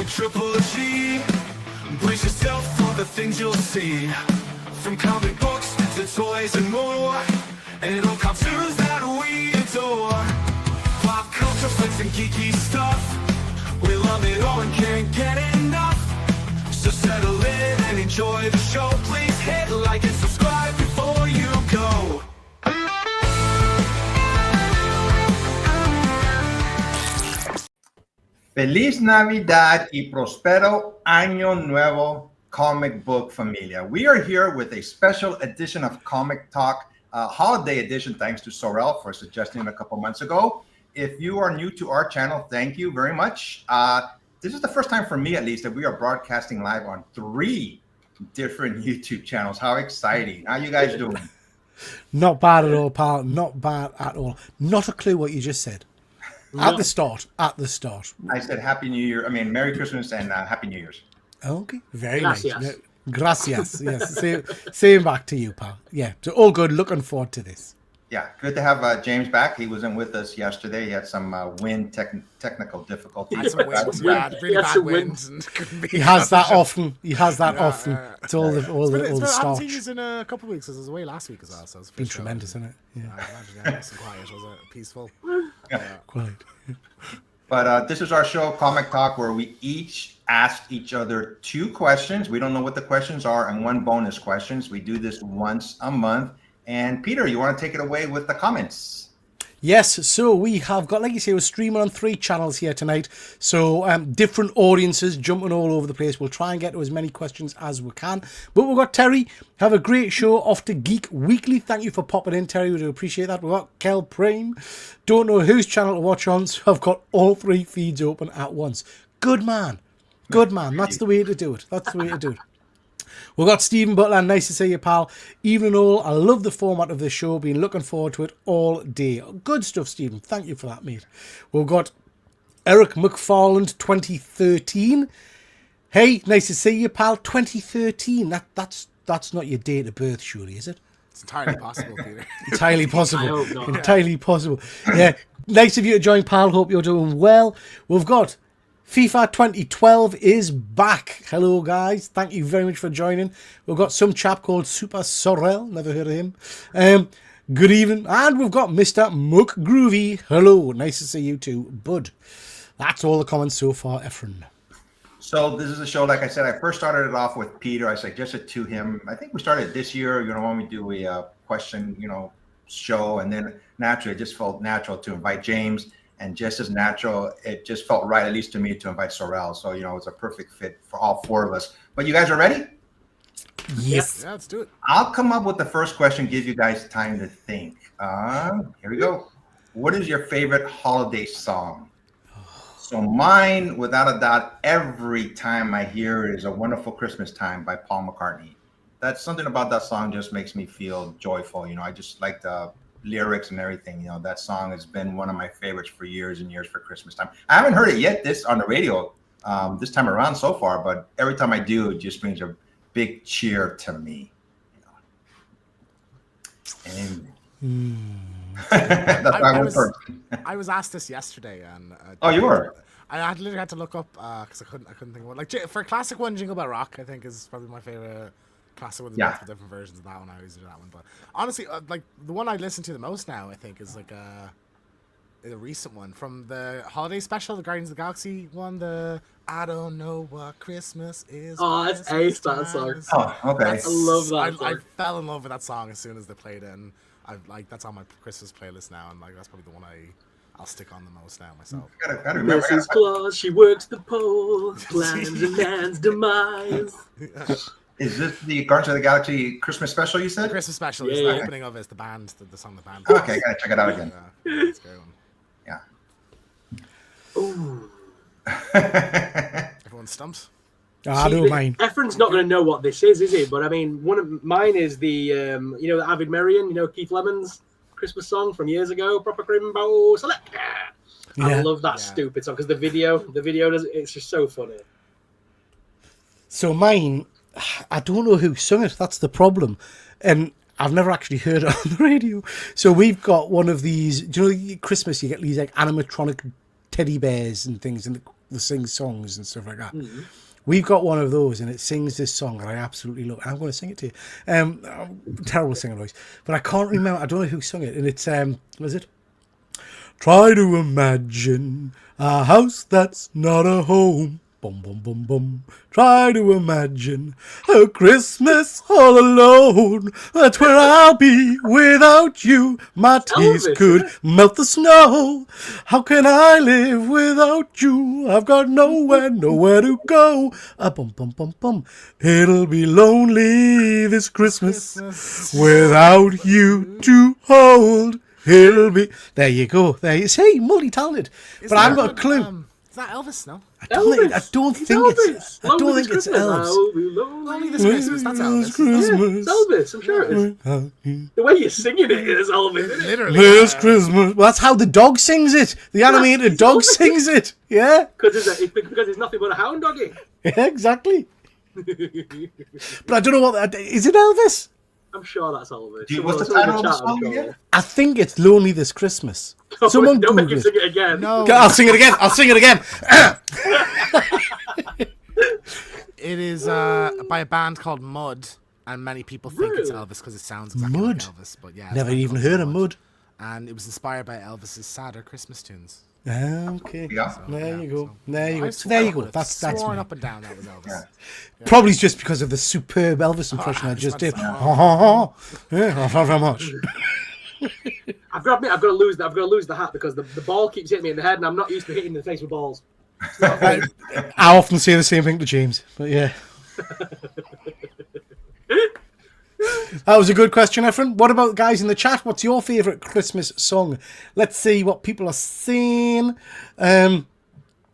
with Triple G. Brace yourself for the things you'll see. From comic books to toys and more, and all cartoons that we adore. Pop culture, flicks, and geeky stuff. We love it all and can't get enough. So settle in and enjoy the show. Please hit like and subscribe before you go. Feliz Navidad y Prospero Año Nuevo, comic book familia. We are here with a special edition of Comic Talk, holiday edition, thanks to Sorel for suggesting it a couple months ago. If you are new to our channel, thank you very much. This is the first time for me, at least, that we are broadcasting live on 3 different YouTube channels. How exciting. How you guys doing? Not bad at all, pal. Not bad at all. Not a clue what you just said. At the start. I said Happy New Year. I mean, Merry Christmas and Happy New Year's. Okay, very Gracias. nice. Gracias. Yes, same back to you, pal. Yeah, so all good. Looking forward to this. Yeah, good to have James back. He wasn't with us yesterday. He had some wind technical difficulties. Some winds, really bad winds, and couldn't be. He has that often. It's all the I haven't starch. seen you in a couple of weeks. I was away last week as well, so it's Been tremendous, isn't it? I imagine it was quiet, was it? Peaceful. Quite. But this is our show, Comic Talk, where we each ask each other 2 questions. We don't know what the questions are, and 1 bonus questions. We do this once a month. And Peter, you want to take it away with the comments? Yes, so we have got, like you say, we're streaming on 3 channels here tonight. So different audiences jumping all over the place. We'll try and get to as many questions as we can. But we've got Terry. Have a great show off to Geek Weekly. Thank you for popping in, Terry. We do appreciate that. We've got Kel Prime. Don't know whose channel to watch on, so I've got all 3 feeds open at once. Good man. Good man. That's the way to do it. We've got Stephen Butler. Nice to see you, pal. Evening all. I love the format of this show. Been looking forward to it all day. Good stuff, Stephen. Thank you for that, mate. We've got Eric McFarland 2013. Hey, nice to see you, pal. 2013. That's not your date of birth, surely, is it? It's entirely possible, Peter. Entirely possible. I hope not. Entirely possible. Yeah. Nice of you to join, pal. Hope you're doing well. We've got FIFA 2012 is back. Hello, guys. Thank you very much for joining. We've got some chap called Super Sorrel. Never heard of him. Good evening. And we've got Mr. Mook Groovy. Hello. Nice to see you too, bud. That's all the comments so far, Efren. So this is a show, like I said, I first started it off with Peter. I suggested to him, I think we started this year, when we do a question, show. And then naturally, it just felt natural to invite James. And just as natural, it just felt right, at least to me, to invite Sorel. So, it's a perfect fit for all 4 of us. But you guys are ready? Yes. Yeah, let's do it. I'll come up with the first question, give you guys time to think. Here we go. What is your favorite holiday song? So mine, without a doubt, every time I hear it is A Wonderful Christmas Time by Paul McCartney. That's something about that song just makes me feel joyful. I just like the lyrics and everything. That song has been one of my favorites for years and years for Christmas time. I haven't heard it yet on the radio this time around so far, but every time I do, it just brings a big cheer to me. And that's why I went first. I was asked this yesterday, and Oh, you were? I literally had to look up because I couldn't think of one. For a classic one, Jingle Bell Rock, I think is probably my favorite. Classic ones, multiple different versions of that one. I always do that one, but honestly, the one I listen to the most now, I think, is a recent one from the holiday special, the Guardians of the Galaxy one. The I don't know what Christmas is. Oh, that's ace, that song. Oh, okay. I love that I song. fell in love with that song as soon as they played it, and that's on my Christmas playlist now, and that's probably the one I'll stick on the most now myself. Gotta remember. Mrs. Claus, she works the polls, plans a man's demise. Is this the Guardians of the Galaxy Christmas special you said? The Christmas special is Yeah, the yeah. opening of it, is the band, the song the band. Okay, gotta check it out again. It's a great one. Yeah. Ooh. Everyone stumps. I don't mind. Efren's not going to know what this is he? But I mean, one of mine is the the Avid Marion, Keith Lemon's Christmas song from years ago, Proper Crimbo Select. Yeah. I love that stupid song because the video does it's just so funny. So mine, I don't know who sung it. That's the problem. And I've never actually heard it on the radio. So we've got one of these, Christmas, you get these animatronic teddy bears and things, and that sings songs and stuff like that. We've got one of those, and it sings this song that I absolutely love. I'm going to sing it to you. Terrible singing voice, but I can't remember. I don't know who sung it, and it's was it? Try to imagine a house that's not a home. Bum, bum, bum, bum. Try to imagine a Christmas all alone. That's where I'll be without you. My tears Elvis, could melt the snow. How can I live without you? I've got nowhere to go. Bum, bum, bum, bum. It'll be lonely this Christmas without you to hold. It'll be... There you go. There you see, multi-talented. But I've got a clue. Is that Elvis? No. I don't think it's Elvis. Lonely this Christmas. That's Elvis. Christmas. It's Elvis, I'm sure it is. The way you're singing it is Elvis, isn't it? Literally. This Christmas. Well, that's how the dog sings it. The animated dog sings it. Yeah. Because it's nothing but a hound doggy. Yeah, exactly. But I don't know what... Is it Elvis? I'm sure that's Elvis. Dude, what's the Someone title of the in chat, I'm song sure. again? I think it's Lonely This Christmas. Someone Don't make Google him it. sing it again. No. I'll sing it again. I'll sing it again. It is by a band called Mud, and many people think it's Really? Elvis because it sounds exactly Mud? like Elvis. But yeah, it's Never a band even called heard of Mud. And it was inspired by Elvis's sadder Christmas tunes. Okay. Yeah. There you go. so- There you go. I've So there you sworn- go. That's sworn me. up and down that was Elvis. Yeah. Probably just because of the superb Elvis impression I just did. that's- Yeah, not very much. I've got to admit, I've got to lose the hat because the ball keeps hitting me in the head, and I'm not used to hitting the face with balls. I often say the same thing to James, but yeah. That was a good question, Efren. What about guys in the chat? What's your favourite Christmas song? Let's see what people are saying.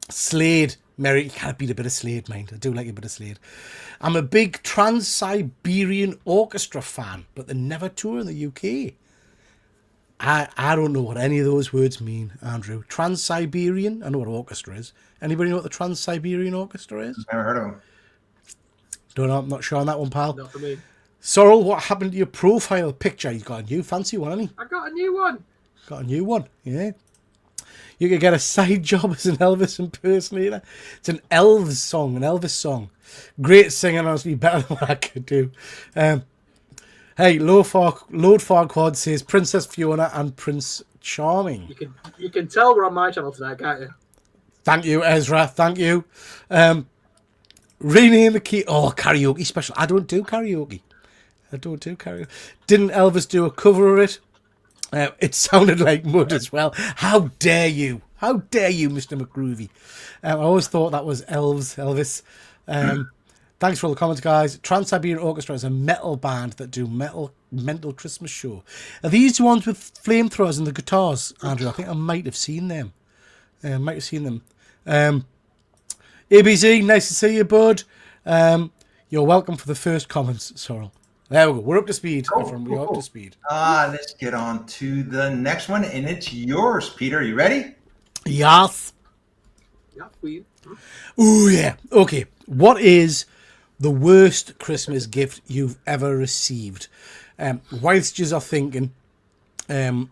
Slade. Mary, you can't beat a bit of Slade, mate. I do like a bit of Slade. I'm a big Trans-Siberian Orchestra fan, but they never tour in the UK. I don't know what any of those words mean, Andrew. Trans-Siberian? I know what orchestra is. Anybody know what the Trans-Siberian Orchestra is? Never heard of him. Don't know. I'm not sure on that one, pal. Not for me. Sorrel, what happened to your profile picture? He's got a new fancy one, hasn't he? I got a new one. Got a new one, yeah. You could get a side job as an Elvis impersonator. It's an Elvis song. Great singing, honestly, better than what I could do. Hey, Lord Farquaad says Princess Fiona and Prince Charming. You can tell we're on my channel tonight, can't you? Thank you, Ezra. Thank you. Rename the key. Oh, karaoke special. I don't do karaoke. Didn't Elvis do a cover of it? It sounded like Mud as well. How dare you? How dare you, Mr. McGroovy? I always thought that was Elvis. Thanks for all the comments, guys. Trans-Siberian Orchestra is a metal band that do mental Christmas show. Are these the ones with flamethrowers and the guitars, Andrew? I think I might have seen them. ABZ, nice to see you, bud. You're welcome for the first comments, Sorrel. There we go. We're up to speed. Everyone. We're up to speed. Let's get on to the next one, and it's yours, Peter. You ready? Yes. Yeah, we. Ooh, yeah. Okay. What is the worst Christmas gift you've ever received? Whilst you are thinking, I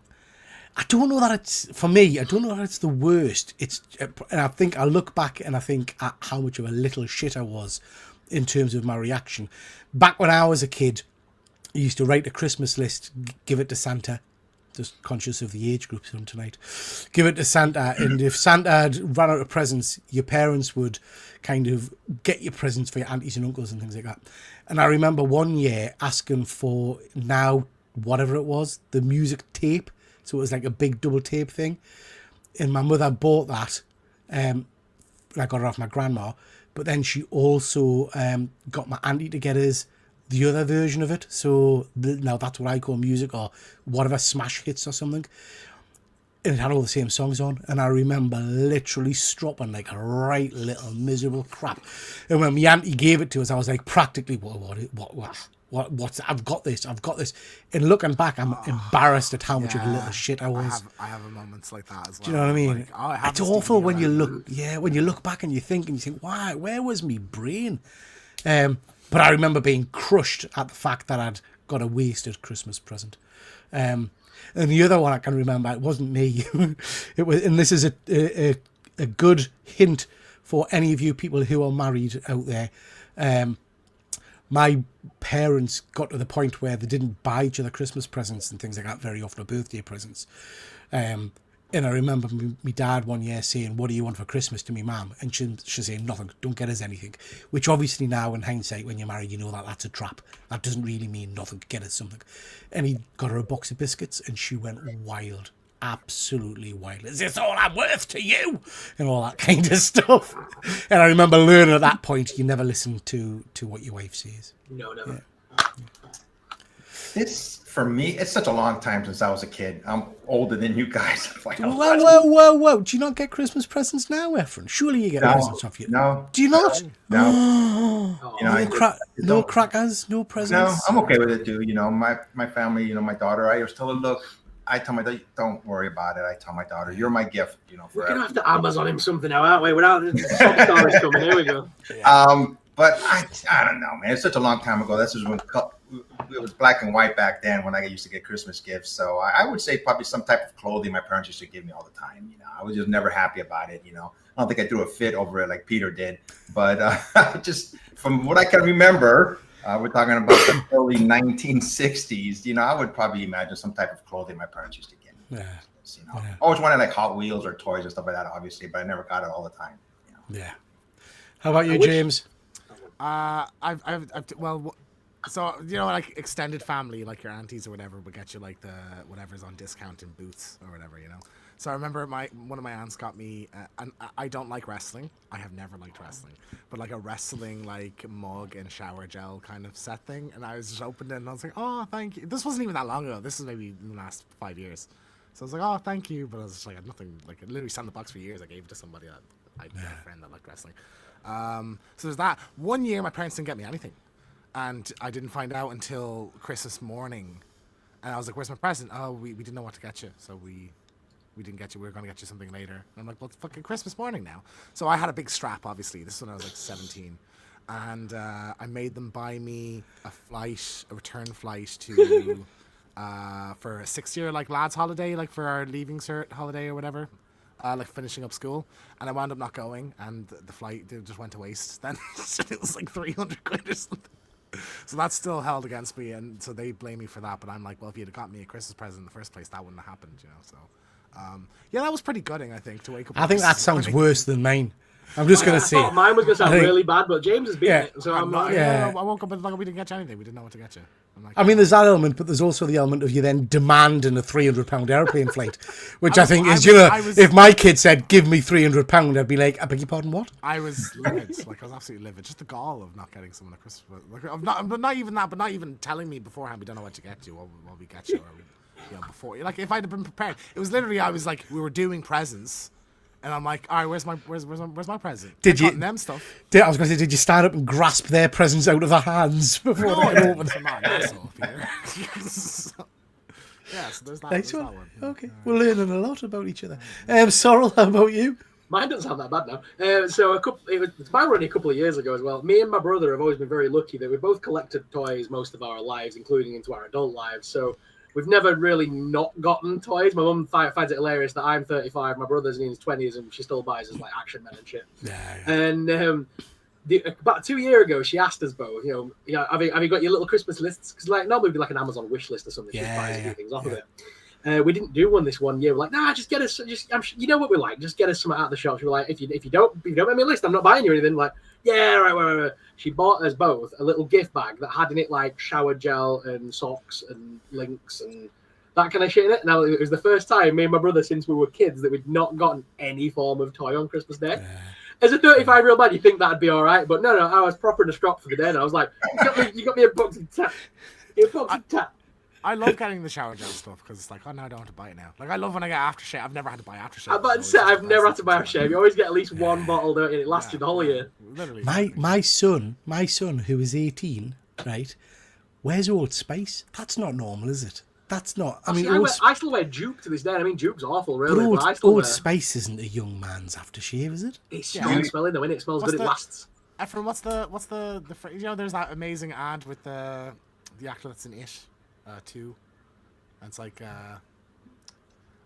don't know that it's, for me, I don't know that it's the worst. It's, and I think I look back and I think at how much of a little shit I was in terms of my reaction. Back when I was a kid, I used to write a Christmas list, give it to Santa. Just conscious of the age groups on tonight. Give it to Santa, and if Santa had run out of presents, your parents would kind of get your presents for your aunties and uncles and things like that. And I remember one year asking for now, whatever it was, the music tape. So it was like a big double tape thing. And my mother bought that. And I got it off my grandma. But then she also got my auntie to get us the other version of it. So now that's what I call music, or whatever, smash hits or something. And it had all the same songs on. And I remember literally stropping like a right little miserable crap. And when my auntie gave it to us, I was like, practically, what's I've got this. And looking back, I'm embarrassed at how much of a little shit I was. I have moments like that as well. Do you know what I mean? Like, I have it's this awful DVD when you around. look, when you look back and you think, why, where was me brain? But I remember being crushed at the fact that I'd got a wasted Christmas present. And the other one I can remember, it wasn't me. It was, and this is a good hint for any of you people who are married out there, my parents got to the point where they didn't buy each other Christmas presents and things like that very often, or birthday presents. And I remember my dad one year saying, "What do you want for Christmas?" to me mum, and she saying, "Nothing, don't get us anything." Which obviously now in hindsight, when you're married, you know that that's a trap. That doesn't really mean nothing, get us something. And he got her a box of biscuits and she went wild. Absolutely wild. "Is this all I'm worth to you?" And all that kind of stuff. And I remember learning at that point, you never listen to what your wife says. No, never. Yeah. This, for me, it's such a long time since I was a kid. I'm older than you guys. Like, Whoa. Do you not get Christmas presents now, Efren? Surely you get presents off you. No. Do you not? No. Oh, You know, No crackers, no presents? No, I'm okay with it, dude. You know, my family, you know, my daughter, I tell her, look, I tell my daughter, don't worry about it. I tell my daughter, you're my gift, you know, we're forever. gonna have to Amazon him something now, aren't we? Without some stories coming. Here we go. But I don't know, man. It's such a long time ago. This is when it was black and white back then when I used to get Christmas gifts. So I would say probably some type of clothing my parents used to give me all the time. You know, I was just never happy about it. You know, I don't think I threw a fit over it like Peter did. But just from what I can remember, we're talking about the early 1960s. You know, I would probably imagine some type of clothing my parents used to give me. Yeah. You know, I always wanted like Hot Wheels or toys and stuff like that, obviously, but I never got it all the time. You know? Yeah. How about you, James? Well, so you know, like extended family, like your aunties or whatever, would get you like the whatever's on discount in Boots or whatever, you know. So I remember one of my aunts got me, and I don't like wrestling. I have never liked wrestling, but like a wrestling like mug and shower gel kind of set thing, and I was just opened it and I was like, "Oh, thank you." This wasn't even that long ago. This is maybe in the last 5 years. So I was like, "Oh, thank you," but I was just like, I had nothing. Like, I literally sat in the box for years. I gave it to somebody that I had a friend that liked wrestling. So there's that. One year, my parents didn't get me anything, and I didn't find out until Christmas morning. And I was like, "Where's my present?" "Oh, we didn't know what to get you, so we didn't get you. We were going to get you something later." And I'm like, "Well, it's fucking Christmas morning now." So I had a big strap, obviously. This is when I was like 17. And I made them buy me a return flight to for a 6-year like lads holiday, like for our leaving cert holiday or whatever. Like finishing up school, and I wound up not going, and the flight just went to waste. Then it was like 300 quid or something. So that's still held against me, and so they blame me for that. But I'm like, well, if you'd have got me a Christmas present in the first place, that wouldn't have happened, you know. So, yeah, that was pretty gutting, I think, to wake up. I think that sounds worse than mine. I'm just going to say. Mine was going to sound really bad, but James has beaten it. So I'm not. I woke up and like, we didn't get you anything. We didn't know what to get you. I'm like, I mean, there's that element, but there's also the element of you then demanding a £300 airplane flight, which I think is, if my kid said, "Give me £300," I'd be like, "I beg your pardon, what?" I was livid. Like, I was absolutely livid. Just the gall of not getting someone a Christmas. Like, but not even that. But not even telling me beforehand. We don't know what to get you. What we get you, or before. Like, if I'd have been prepared, it was literally I was like, we were doing presents. And I'm like, all right, where's my present? Did you them stuff? I was going to say, did you stand up and grasp their presents out of their hands before they could open them? I'm not an asshole here. Yeah, so there's that, Nice there's one. that one. Okay, we're learning a lot about each other. Sorrel, how about you? Mine doesn't sound that bad now. So mine were only a couple of years ago as well. Me and my brother have always been very lucky that we both collected toys most of our lives, including into our adult lives. So we've never really not gotten toys. My mum finds it hilarious that I'm 35, my brother's in his 20s, and she still buys us like Action Men and shit. Yeah. And about 2 years ago, she asked us both, have you got your little Christmas lists? Because like normally it'd be like an Amazon wish list or something. She buys a few things off of it. We didn't do one this one year. We're like, nah, just get us. You know what we like. Just get us something out of the shop. She was like, if you don't make me a list, I'm not buying you anything. Like, yeah, right. She bought us both a little gift bag that had in it like shower gel and socks and links and that kind of shit in it. Now it was the first time me and my brother since we were kids that we'd not gotten any form of toy on Christmas Day. As a 35-year-old man, you think that'd be all right, but no, I was proper distraught for the day. And I was like, you got me a box of tap. I love getting the shower gel stuff because it's like, oh no, I don't have to buy it now. Like I love when I get aftershave. I've never had to buy aftershave. I've never had to buy aftershave. You always get at least one bottle, don't you? It lasts you the whole year. Literally. My son, who is 18, right, wears Old Spice. That's not normal, is it? That's not. I mean, I still wear Juke to this day. I mean, Juke's awful, really. But Old Spice isn't a young man's aftershave, is it? It's strong smelling though, and it smells good. It lasts. Efren, what's the there's that amazing ad with the actor that's in It 2. And it's like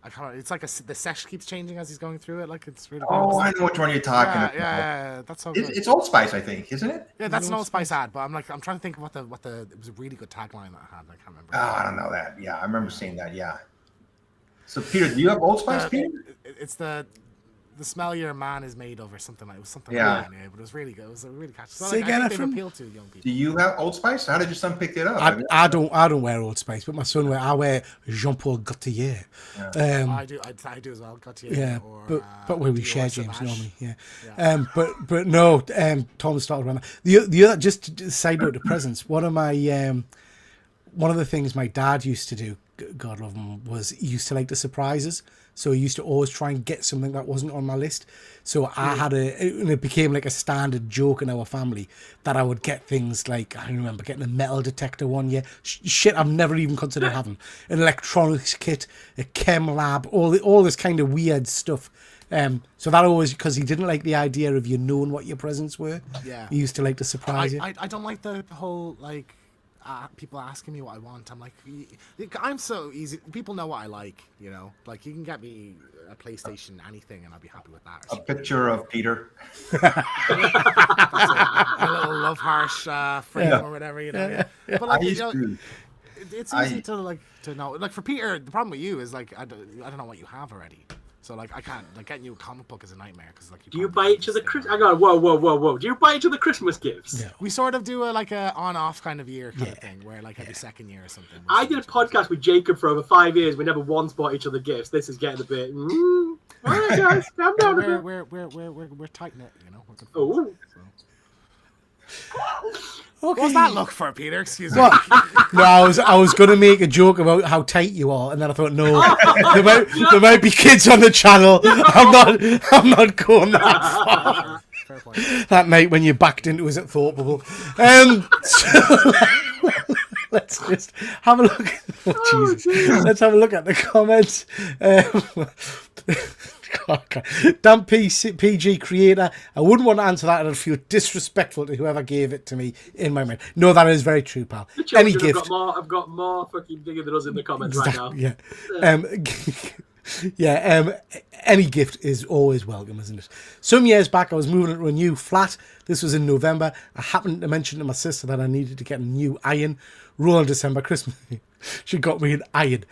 I can't. It's like the sesh keeps changing as he's going through it. Like it's really. Oh, good. I know which one you're talking yeah, about. yeah, that's so good. It's Old Spice, I think, isn't it? Yeah, that's an Old Spice ad, but I'm trying to think of what the it was a really good tagline that I had. I can't remember. Oh, I don't know that. Yeah, I remember seeing that. Yeah. So, Peter, do you have Old Spice, Peter? It's the smell your man is made of, or something like it was something Yeah. like that. Anyway, but it was really good. It was really catchy. So, Say like, I again, think they Ephraim? appeal to young people. Do you have Old Spice? How did your son pick it up? I don't wear Old Spice, but my son I wear Jean Paul Gaultier. I do as well. Gaultier, Yeah, or, but we Dior share James Sauvage. normally. Yeah, but no, Tom started around that. The other, just to side note to presents. One of the things my dad used to do, God love him, was he used to like the surprises. So he used to always try and get something that wasn't on my list. So I had and it became like a standard joke in our family that I would get things like, I remember getting a metal detector one year. Shit I've never even considered having. An electronics kit, a chem lab, all this kind of weird stuff. So that always, because he didn't like the idea of you knowing what your presents were. Yeah. He used to like to surprise you. I don't like the whole like people asking me what I want. I'm like, I'm so easy. People know what I like, you know. Like you can get me a PlayStation, anything, and I'll be happy with that. A picture of Peter. A little love harsh frame or whatever, you know. Yeah. But like, I you used know, to. it's easy to know. Like for Peter, the problem with you is like I don't know what you have already. So like I can't like getting you a comic book is a nightmare because like Do you buy each other Christmas? I go, whoa! Do you buy each other Christmas gifts? Yeah. We sort of do a on-off kind of year kind of thing, where like every second year or something. I did a podcast with Jacob for over 5 years. We never once bought each other gifts. This is getting a bit. All right, guys, calm down a bit. We're tight knit, you know. We're good Oh. friends, so. Okay. What's that look for, Peter? Excuse me. What? No, I was going to make a joke about how tight you are, and then I thought, no, there might be kids on the channel. I'm not going that far. Fair point. That night when you backed into us at Thought Bubble. So, let's just have a look. Oh, Jesus. Let's have a look at the comments. Damn PG creator. I wouldn't want to answer that, and I'd feel disrespectful to whoever gave it to me in my mind. No, that is very true, pal. The Any children gift. have got more fucking bigger than us in the comments right now. Yeah. Any gift is always welcome, isn't it? Some years back, I was moving into a new flat. This was in November. I happened to mention to my sister that I needed to get a new iron. Roll on December, Christmas. She got me an iron.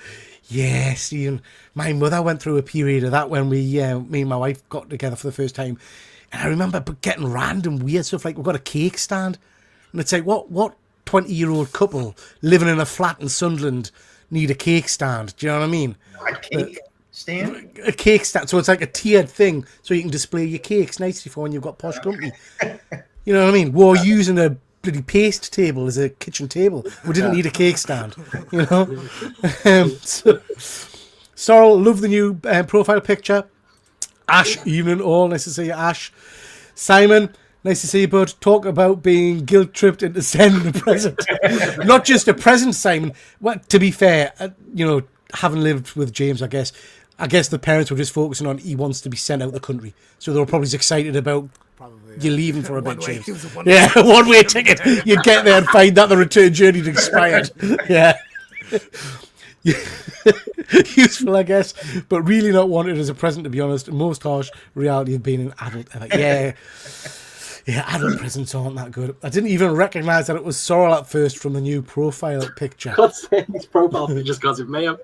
Yes, Ian. My mother went through a period of that when me and my wife got together for the first time. And I remember getting random weird stuff like, we've got a cake stand. And it's like, what 20-year-old couple living in a flat in Sunderland need a cake stand? Do you know what I mean? A cake stand? A cake stand. So it's like a tiered thing so you can display your cakes nicely for when you've got posh company. You know what I mean? We're using a bloody paste table as a kitchen table. We didn't need a cake stand, you know. Sorrel, love the new profile picture. Ash, evening all. Nice to see you, Ash. Simon, nice to see you, bud. Talk about being guilt tripped into sending a present. Not just a present, Simon. Well, to be fair, you know, having lived with James, I guess the parents were just focusing on he wants to be sent out the country, so they were probably excied about. Probably, You're leaving for a bit, One-way. James. It was a one-way. Yeah, one-way ticket. You get there and find that the return journey's expired. Yeah. Useful, I guess, but really not wanted as a present, to be honest. Most harsh reality of being an adult ever. Yeah, adult presents aren't that good. I didn't even recognise that it was Sorrel at first from the new profile picture. God's sake, his profile picture's got it mayo.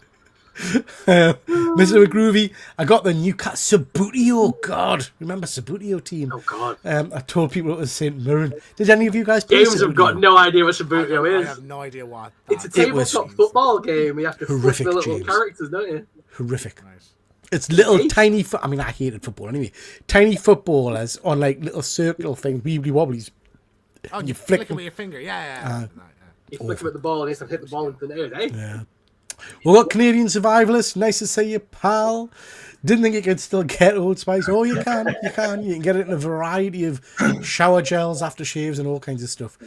Mr. McGroovy, I got the new cat Sabutio. God, remember Sabutio team? Oh God. I told people it was St. Mirren. Did any of you guys play Games have Sabutio? got no idea what I Sabutio is. have no idea what. It's a that tabletop is. football game. You have to flip Horrific, the little James. characters, don't you? Horrific. Nice. It's little Hey? tiny. I mean, I hated football anyway. Tiny footballers on like little circle thing, weebly wobblies. Oh, You you flick flick it them. with your finger. Yeah. You flick him at the ball and he has to hit the ball into the air, eh? Yeah. Well, got Canadian Survivalists. Nice to see you, pal. Didn't think you could still get Old Spice. Oh, you can. You can. You can get it in a variety of shower gels, aftershaves, and all kinds of stuff.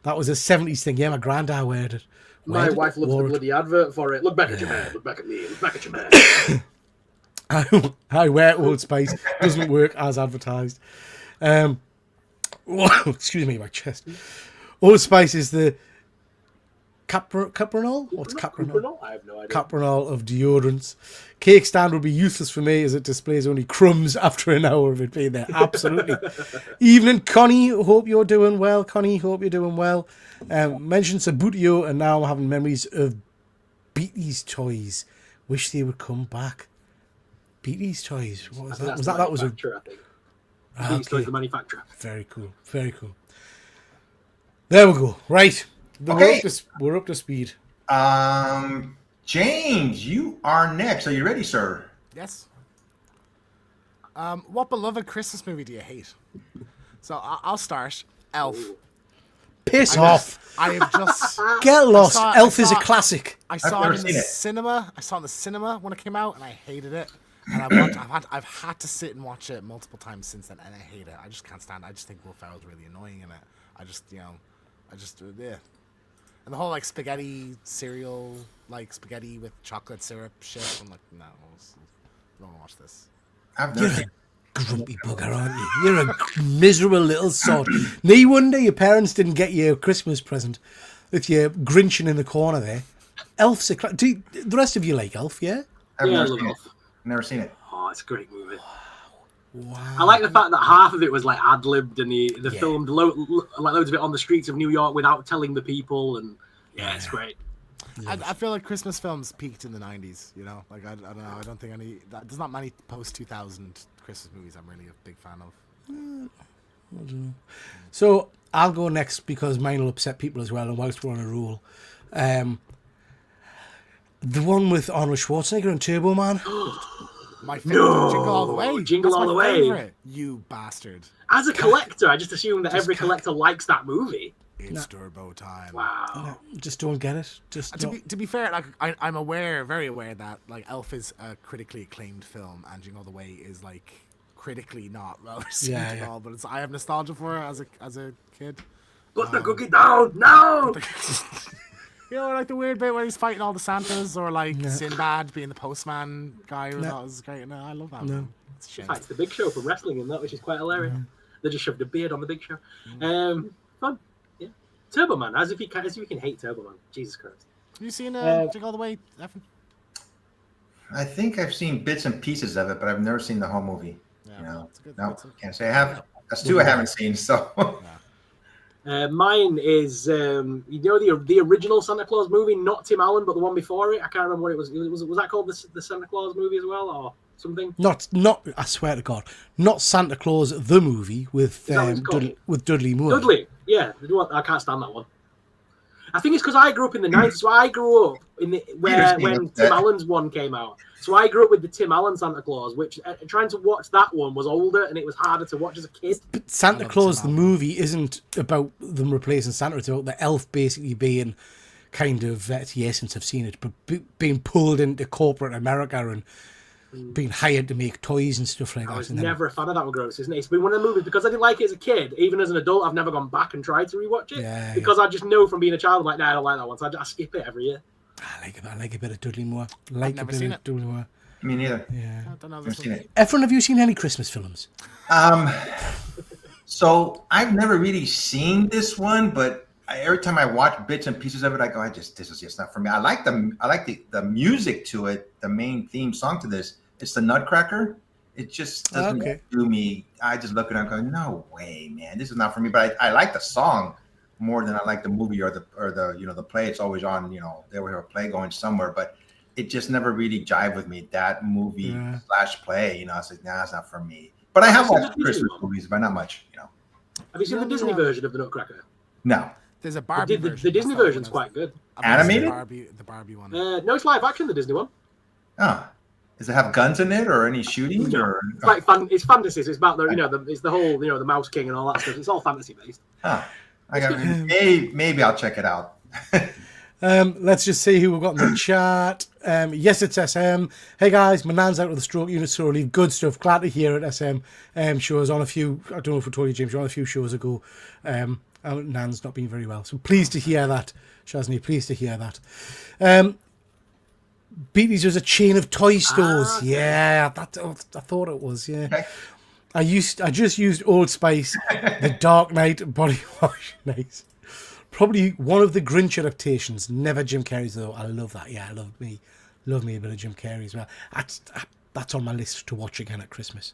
That was a 70s thing. Yeah, my granddad wore it. My wife loves the Wore it. bloody advert for it. Look back at your man. Look back at me. Look back at your man. I wear Old Spice. Doesn't work as advertised. Excuse me, my chest. Old Spice is the Caprinol? What's Caprinol? Cuprinol? I have no idea. Caprinol of deodorants. Cake stand would be useless for me as it displays only crumbs after an hour of it being there. Absolutely. Evening, Connie. Hope you're doing well. Connie, hope you're doing well. Mentioned Sabutio, and now I'm having memories of Beatty's toys. Wish they would come back. Beatty's toys. What was that? That was a. I think. Beatty's toys, the manufacturer. Very cool. Very cool. There we go. Right. Okay. We're up to speed. James, you are next. Are you ready, sir? Yes. What beloved Christmas movie do you hate? So I'll start. Elf. Piss off. I have just Get lost. I Elf saw- is a classic. I saw never it in seen the it. cinema. I saw it in the cinema when it came out, and I hated it. And I've had to sit and watch it multiple times since then, and I hate it. I just can't stand it. I just think Will Ferrell's really annoying in it. Yeah. And the whole like spaghetti cereal, like spaghetti with chocolate syrup shit. I'm like, no, I don't want to watch this. I've never seen it. Grumpy bugger, aren't you? You're a miserable little sod. No wonder your parents didn't get you a Christmas present with your grinching in the corner there. Elf's do the rest of you like Elf, yeah? I've Yeah, I never love seen it. Elf. Never seen it. Oh, it's a great movie. Wow. I like the fact that half of it was like ad-libbed and they filmed loads of it on the streets of New York without telling the people, and yeah, it's great. I feel like Christmas films peaked in the 90s, you know? Like, I don't know. I don't think there's not many post-2000 Christmas movies I'm really a big fan of. So I'll go next because mine will upset people as well, and whilst we're on a roll. The one with Arnold Schwarzenegger and Turbo Man. My favorite, Jingle All the Way. Jingle That's All my the Way. favorite. You bastard. As a collector, I just assume that every collector likes that movie. It's Turbo time. Wow. Just don't get it. Just To be fair, like I'm very aware that like Elf is a critically acclaimed film, and Jingle All the Way is like critically not well received at all. But I have nostalgia for it as a kid. Put the cookie down now. You know, like the weird bit where he's fighting all the Santas, or like Sinbad being the postman guy. That was great. No, I love that. No. It's a shame. Fights the Big Show from wrestling in that, which is quite hilarious. They just shoved a beard on the Big Show. Fun. Yeah. Turbo Man, as if you can hate Turbo Man. Jesus Christ. Have you seen Jingle All the Way, Evan? I think I've seen bits and pieces of it, but I've never seen the whole movie. Yeah, You know, it's a good- no, it's a- can't say I have. That's two I haven't seen. So Mine is you know the original Santa Claus movie, not Tim Allen, but the one before it. I can't remember what it was. Was that called the Santa Claus movie as well, or something? not. I swear to God, not Santa Claus the movie with that what it's called? with Dudley Moore. Dudley, yeah, I can't stand that one. I think it's because I grew up in the 90s. So I grew up in when Tim Allen's one came out. So I grew up with the Tim Allen Santa Claus, which trying to watch that one was older and it was harder to watch as a kid. But Santa Claus the movie isn't about them replacing Santa. It's about the elf basically being kind of, that's the essence I've seen it, but being pulled into corporate America and being hired to make toys and stuff like that. I was And then- never a fan of that one, gross, isn't it? It's been one of the movies because I didn't like it as a kid. Even as an adult, I've never gone back and tried to rewatch it because I just know from being a child, I'm like, nah, I don't like that one, so I skip it every year. I like a bit of Dudley Moore. Like never a bit seen of it. Dudley Moore. me neither. Yeah. I don't know. Never seen it. Efren, have you seen any Christmas films? So I've never really seen this one, but every time I watch bits and pieces of it, I go, this is just not for me. I like the music to it. The main theme song to this, it's the Nutcracker. It just doesn't do me. I just look at it and go, no way, man, this is not for me. But I like the song more than I like the movie or the play. It's always on, there we have a play going somewhere, but it just never really jived with me. That movie / play, I was like, nah, it's not for me. But I have watched Christmas movies, but not much, Have you seen the Disney version of the Nutcracker? No. There's a Barbie The version. Disney version's quite good. Animated? The Barbie one. No, it's live action, the Disney one. Oh. Does it have guns in it or any shootings or? It's like it's fantasy. So it's about it's the whole the Mouse King and all that stuff. It's all fantasy based. Huh. Maybe I'll check it out. Let's just see who we've got in the chat. Yes, it's SM. Hey guys, my nan's out of the stroke unit, so leave good stuff. Glad to hear it. SM shows on a few. I don't know if we told you, James. You're on a few shows ago. Nan's not been very well, so pleased to hear that. Shazni, pleased to hear that. Beatty's was a chain of toy stores. Yeah, I thought it was. Yeah. Okay. I just used Old Spice, the Dark Knight body wash. Nice. Probably one of the Grinch adaptations. Never Jim Carrey's though. I love that. Yeah, I love me a bit of Jim Carrey as well. That's on my list to watch again at Christmas.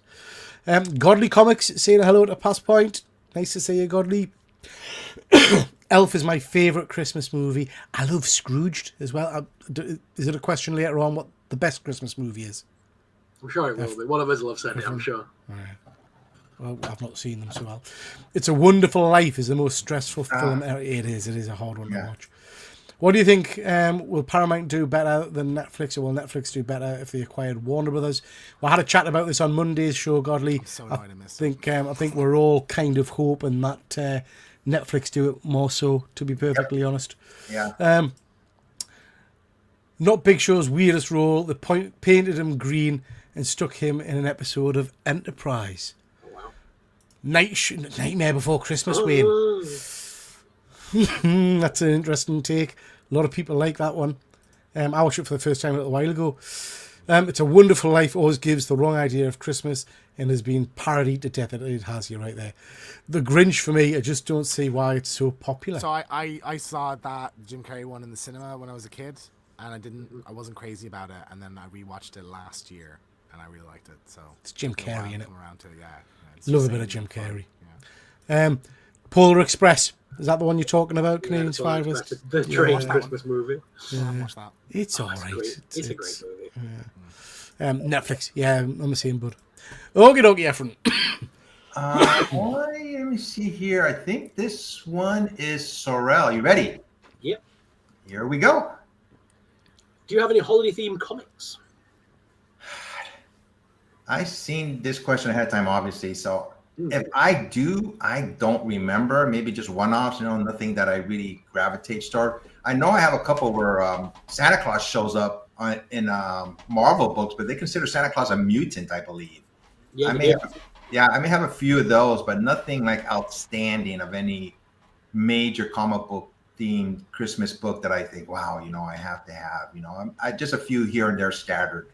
Godly Comics saying hello to Past Point. Nice to see you, Godly. Elf is my favourite Christmas movie. I love Scrooged as well. Is it a question later on what the best Christmas movie is? I'm sure it will be. One of us will have said it, I'm sure. Well, I've not seen them, so well. It's a Wonderful Life is the most stressful film. It is a hard one to watch. What do you think? Will Paramount do better than Netflix, or will Netflix do better if they acquired Warner Brothers? Well, I had a chat about this on Monday's show, Godly. I think we're all kind of hoping that Netflix do it more so, to be perfectly honest. Yeah. Not Big Show's weirdest role. They painted him green and stuck him in an episode of Enterprise. Wow. Nightmare Before Christmas, Wayne. That's an interesting take. A lot of people like that one. I watched it for the first time a little while ago. It's a Wonderful Life always gives the wrong idea of Christmas and has been parodied to death. It has you right there. The Grinch, for me, I just don't see why it's so popular. So I saw that Jim Carrey one in the cinema when I was a kid, and I wasn't crazy about it, and then I rewatched it last year, and I really liked it. So it's Jim Carrey in it. It's Love a bit of Jim Carrey. Yeah. Polar Express. Is that the one you're talking about, Canadian Survivors? The train Christmas movie. Yeah. Watch that. It's all right. It's a great movie. Yeah. Netflix. Yeah, I'm the same, bud. Okie dokie, Efren. Let me see here. I think this one is Sorrel. You ready? Yep. Here we go. Do you have any holiday-themed comics? I've seen this question ahead of time, obviously. So if I do, I don't remember. Maybe just one-offs, nothing that I really gravitate toward. I know I have a couple where Santa Claus shows up in Marvel books, but they consider Santa Claus a mutant, I believe. Yeah, I may have a few of those, but nothing like outstanding of any major comic book themed Christmas book that I think, wow, I have to have. I just a few here and there scattered.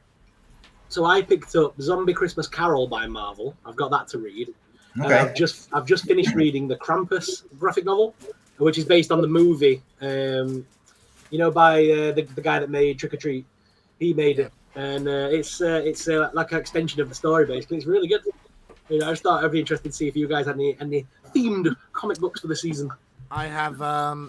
So I picked up Zombie Christmas Carol by Marvel. I've got that to read. Okay. I've just finished reading the Krampus graphic novel, which is based on the movie. By the guy that made Trick or Treat. He made it, and it's like an extension of the story. Basically, it's really good. I just thought I'd be interested to see if you guys had any themed comic books for the season. I have.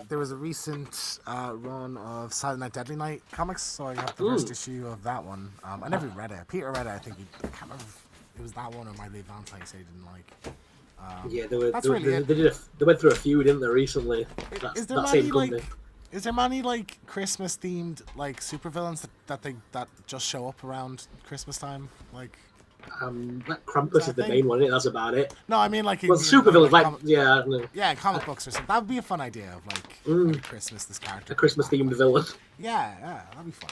There was a recent run of Silent Night, Deadly Night comics, so I have the first issue of that one. I never read it. Peter read it. I think I can't remember if it was that one or My Leave Valentine say he didn't like. They went through a few, didn't they, recently? Is there many Christmas themed supervillains that just show up around Christmas time? That Krampus is the main one. That's about it. No, I mean supervillains, comic books or something. That would be a fun idea of Christmas. This character, a Christmas themed villain. Yeah, that'd be fun.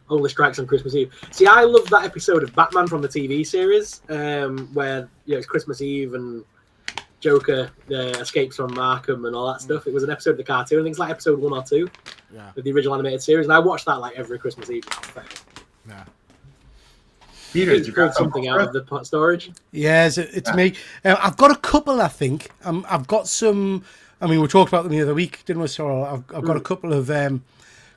Only strikes on Christmas Eve. See, I love that episode of Batman from the TV series, where it's Christmas Eve and Joker escapes from Arkham and all that stuff. It was an episode of the cartoon. I think it's like episode 1 or 2 of the original animated series, and I watched that every Christmas Eve. Yeah. Peter, you pulled something out of the storage. Yes, it's me. I've got a couple, I think. I've got some. I mean, we talked about them the other week, didn't we? So I've got a couple of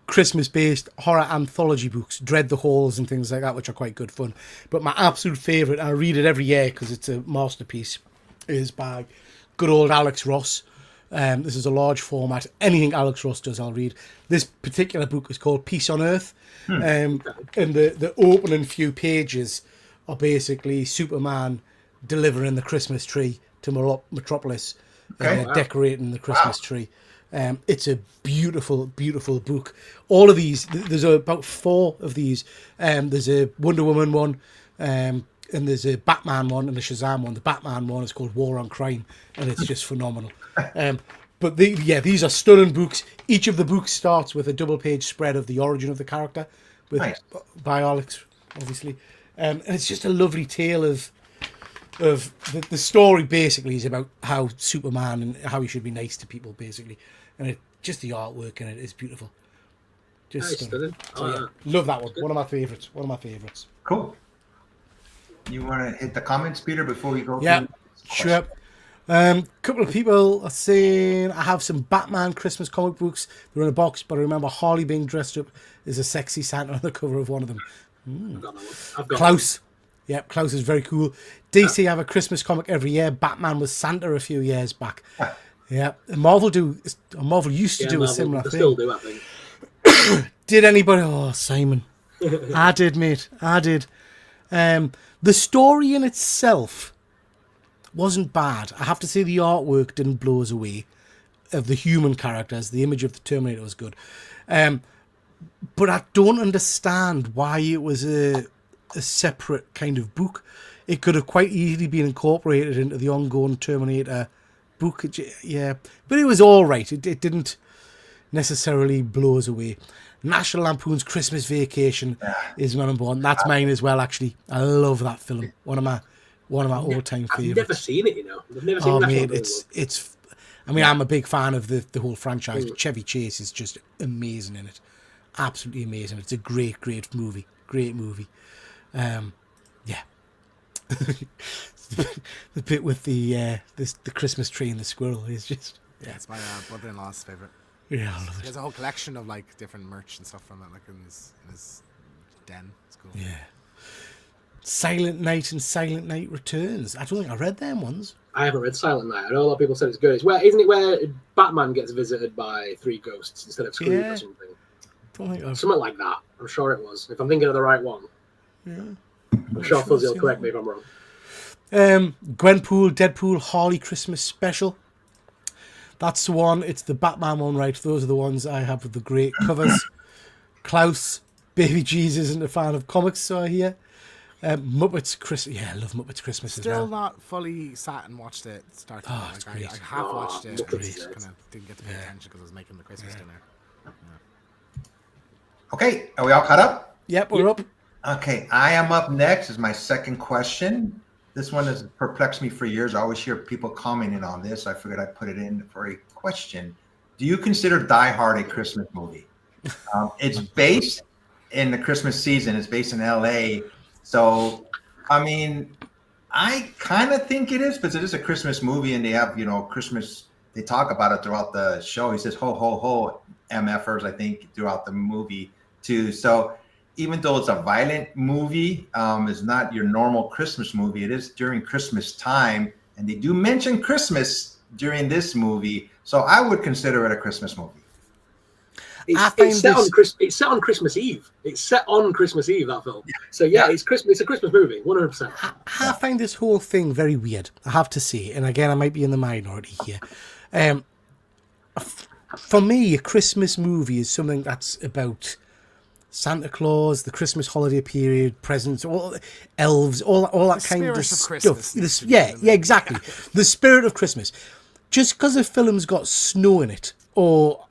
Christmas-based horror anthology books, Dread the Halls and things like that, which are quite good fun. But my absolute favourite, I read it every year because it's a masterpiece, is by good old Alex Ross. This is a large format. Anything Alex Ross does, I'll read. This particular book is called Peace on Earth. And the opening few pages are basically Superman delivering the Christmas tree to Metropolis, decorating the Christmas tree. It's a beautiful, beautiful book. All of these, there's about 4 of these. There's a Wonder Woman one, and there's a Batman one and a Shazam one. The Batman one is called War on Crime, and it's just phenomenal. But these are stunning books. Each of the books starts with a double-page spread of the origin of the character, by Alex, obviously. And it's just a lovely tale of the story. Basically, is about how Superman and how he should be nice to people, basically. And just the artwork in it is beautiful. Just stunning. Love that one. One of my favorites. Cool. You want to hit the comments, Peter, before we go? Yeah, sure. Couple of people are saying I have some Batman Christmas comic books. They're in a box, but I remember Harley being dressed up as a sexy Santa on the cover of one of them. I've got that one. I've got Klaus. Yep, Klaus is very cool. DC have a Christmas comic every year. Batman was Santa a few years back. Yeah, Marvel used to do a similar they thing. Still do, I think. Did anybody? Oh, Simon. I did, mate. I did. The story in itself wasn't bad. I have to say the artwork didn't blow us away. Of the human characters, the image of the Terminator was good. But I don't understand why it was a separate kind of book. It could have quite easily been incorporated into the ongoing Terminator book. Yeah, but it was all right. It didn't necessarily blow us away. National Lampoon's Christmas Vacation is my number one. That's mine as well, actually. I love that film. One of my all-time I've favorites. never seen it, you know. I've never seen Oh, National mate, Lampoon. it's. I mean, I'm a big fan of the whole franchise. But Chevy Chase is just amazing in it. Absolutely amazing. It's a great movie. Great movie. Yeah. The bit with the Christmas tree and the squirrel is just It's my brother-in-law's favorite. yeah, I love it. There's a whole collection of like different merch and stuff from it, like in his den. It's cool. Yeah. Silent Night and Silent Night Returns. I don't think I read them ones. I haven't read Silent Night. I know a lot of people said it's good. Isn't it where Batman gets visited by 3 ghosts instead of Scrooge Yeah. or something? Don't think I've. Something like that. I'm sure it was. If I'm thinking of the right one. Yeah. I'm sure I've Fuzzy will seen correct that me if I'm wrong. Gwenpool, Deadpool, Harley Christmas special. That's the one. It's the Batman one, right? Those are the ones I have with the great covers. Klaus, Baby Jesus, isn't a fan of comics, so I hear. Muppets Christmas. Yeah, I love Muppets Christmas as Still well. not fully sat and watched it start to Oh, it's finish. great. I half watched it. Muppets Just is kind great. of didn't get to pay attention because I was making the Christmas dinner. Okay, are we all caught up? Yep, we're up. Okay, I am up next. Is my second question. This one has perplexed me for years. I always hear people commenting on this. I figured I'd put it in for a question. Do you consider Die Hard a Christmas movie? It's based in the Christmas season. It's based in LA. So, I mean, I kind of think it is, because it is a Christmas movie and they have, Christmas. They talk about it throughout the show. He says, ho, ho, ho, MFers, I think, throughout the movie too. So, even though it's a violent movie, it's not your normal Christmas movie. It is during Christmas time, and they do mention Christmas during this movie. So I would consider it a Christmas movie. It's set on Christmas Eve. It's set on Christmas Eve, that film. So yeah, it's Christmas. It's a Christmas movie, 100%. I find this whole thing very weird, I have to say. And again, I might be in the minority here. For me, a Christmas movie is something that's about Santa Claus, the Christmas holiday period, presents, elves, all that kind of stuff. Yeah, exactly. The spirit of Christmas. Just because a film's got snow in it, or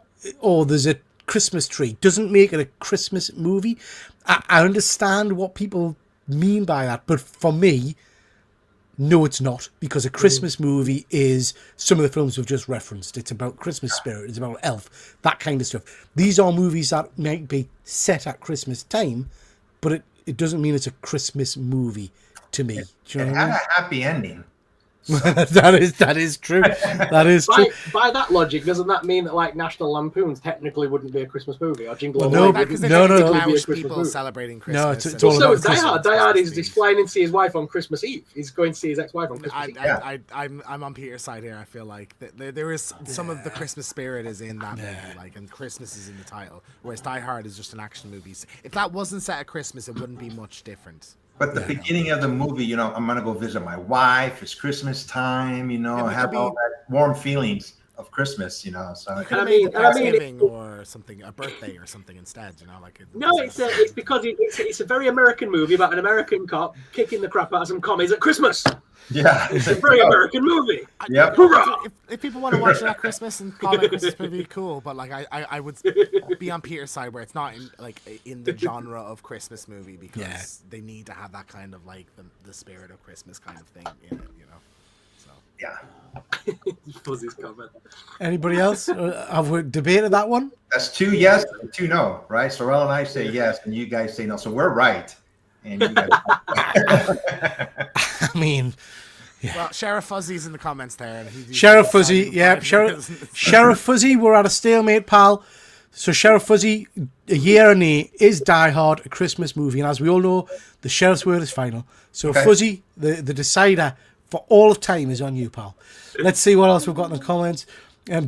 there's a Christmas tree, doesn't make it a Christmas movie. I understand what people mean by that, but for me, no, it's not, because a Christmas movie is some of the films we've just referenced. It's about Christmas spirit, it's about elf, that kind of stuff. These are movies that might be set at Christmas time, but it doesn't mean it's a Christmas movie to me. Do you know It what I had mean? a happy ending. that is true. That is true. By that logic, doesn't that mean that like National Lampoons technically wouldn't be a Christmas movie, or Jingle All the no, Way? but- Because no, no, no. Irish Christmas people movie. celebrating No, Christmas. it's all So about is Die Christmas. Hard. Die Hard is Christmas he's flying in to see his wife on Christmas Eve. He's going to see his ex-wife on Christmas Eve. I'm on Peter's side here. I feel like there is some of the Christmas spirit is in that movie, like, and Christmas is in the title. Whereas Die Hard is just an action movie. If that wasn't set at Christmas, it wouldn't be much different. But the beginning of the movie, I'm going to go visit my wife. It's Christmas time, I have all that warm feelings of Christmas, So Could have I mean- made Thanksgiving or something, a birthday or something instead, like. No, it's because it's a very American movie about an American cop kicking the crap out of some commies at Christmas. yeah. It's a very American movie. Yep. Hoorah! If people want to watch it at Christmas and call it a Christmas movie, cool. But like, I would be on Peter's side where it's not in the genre of Christmas movie, because they need to have that kind of like the spirit of Christmas kind of thing in it, So Yeah. Fuzzy's comment. Anybody else? Have we debated that one? That's 2 yes and 2 no, right? Sorrel and I say yes, and you guys say no. So we're right. And you guys I mean, Well, Sheriff Fuzzy's in the comments there. And he's Sheriff Fuzzy, yeah, Sheriff Fuzzy, we're at a stalemate, pal. So Sheriff Fuzzy, a year and a is Die Hard, a Christmas movie, and as we all know, the sheriff's word is final. So Fuzzy, the decider for all of time is on you, pal. Let's see what else we've got in the comments.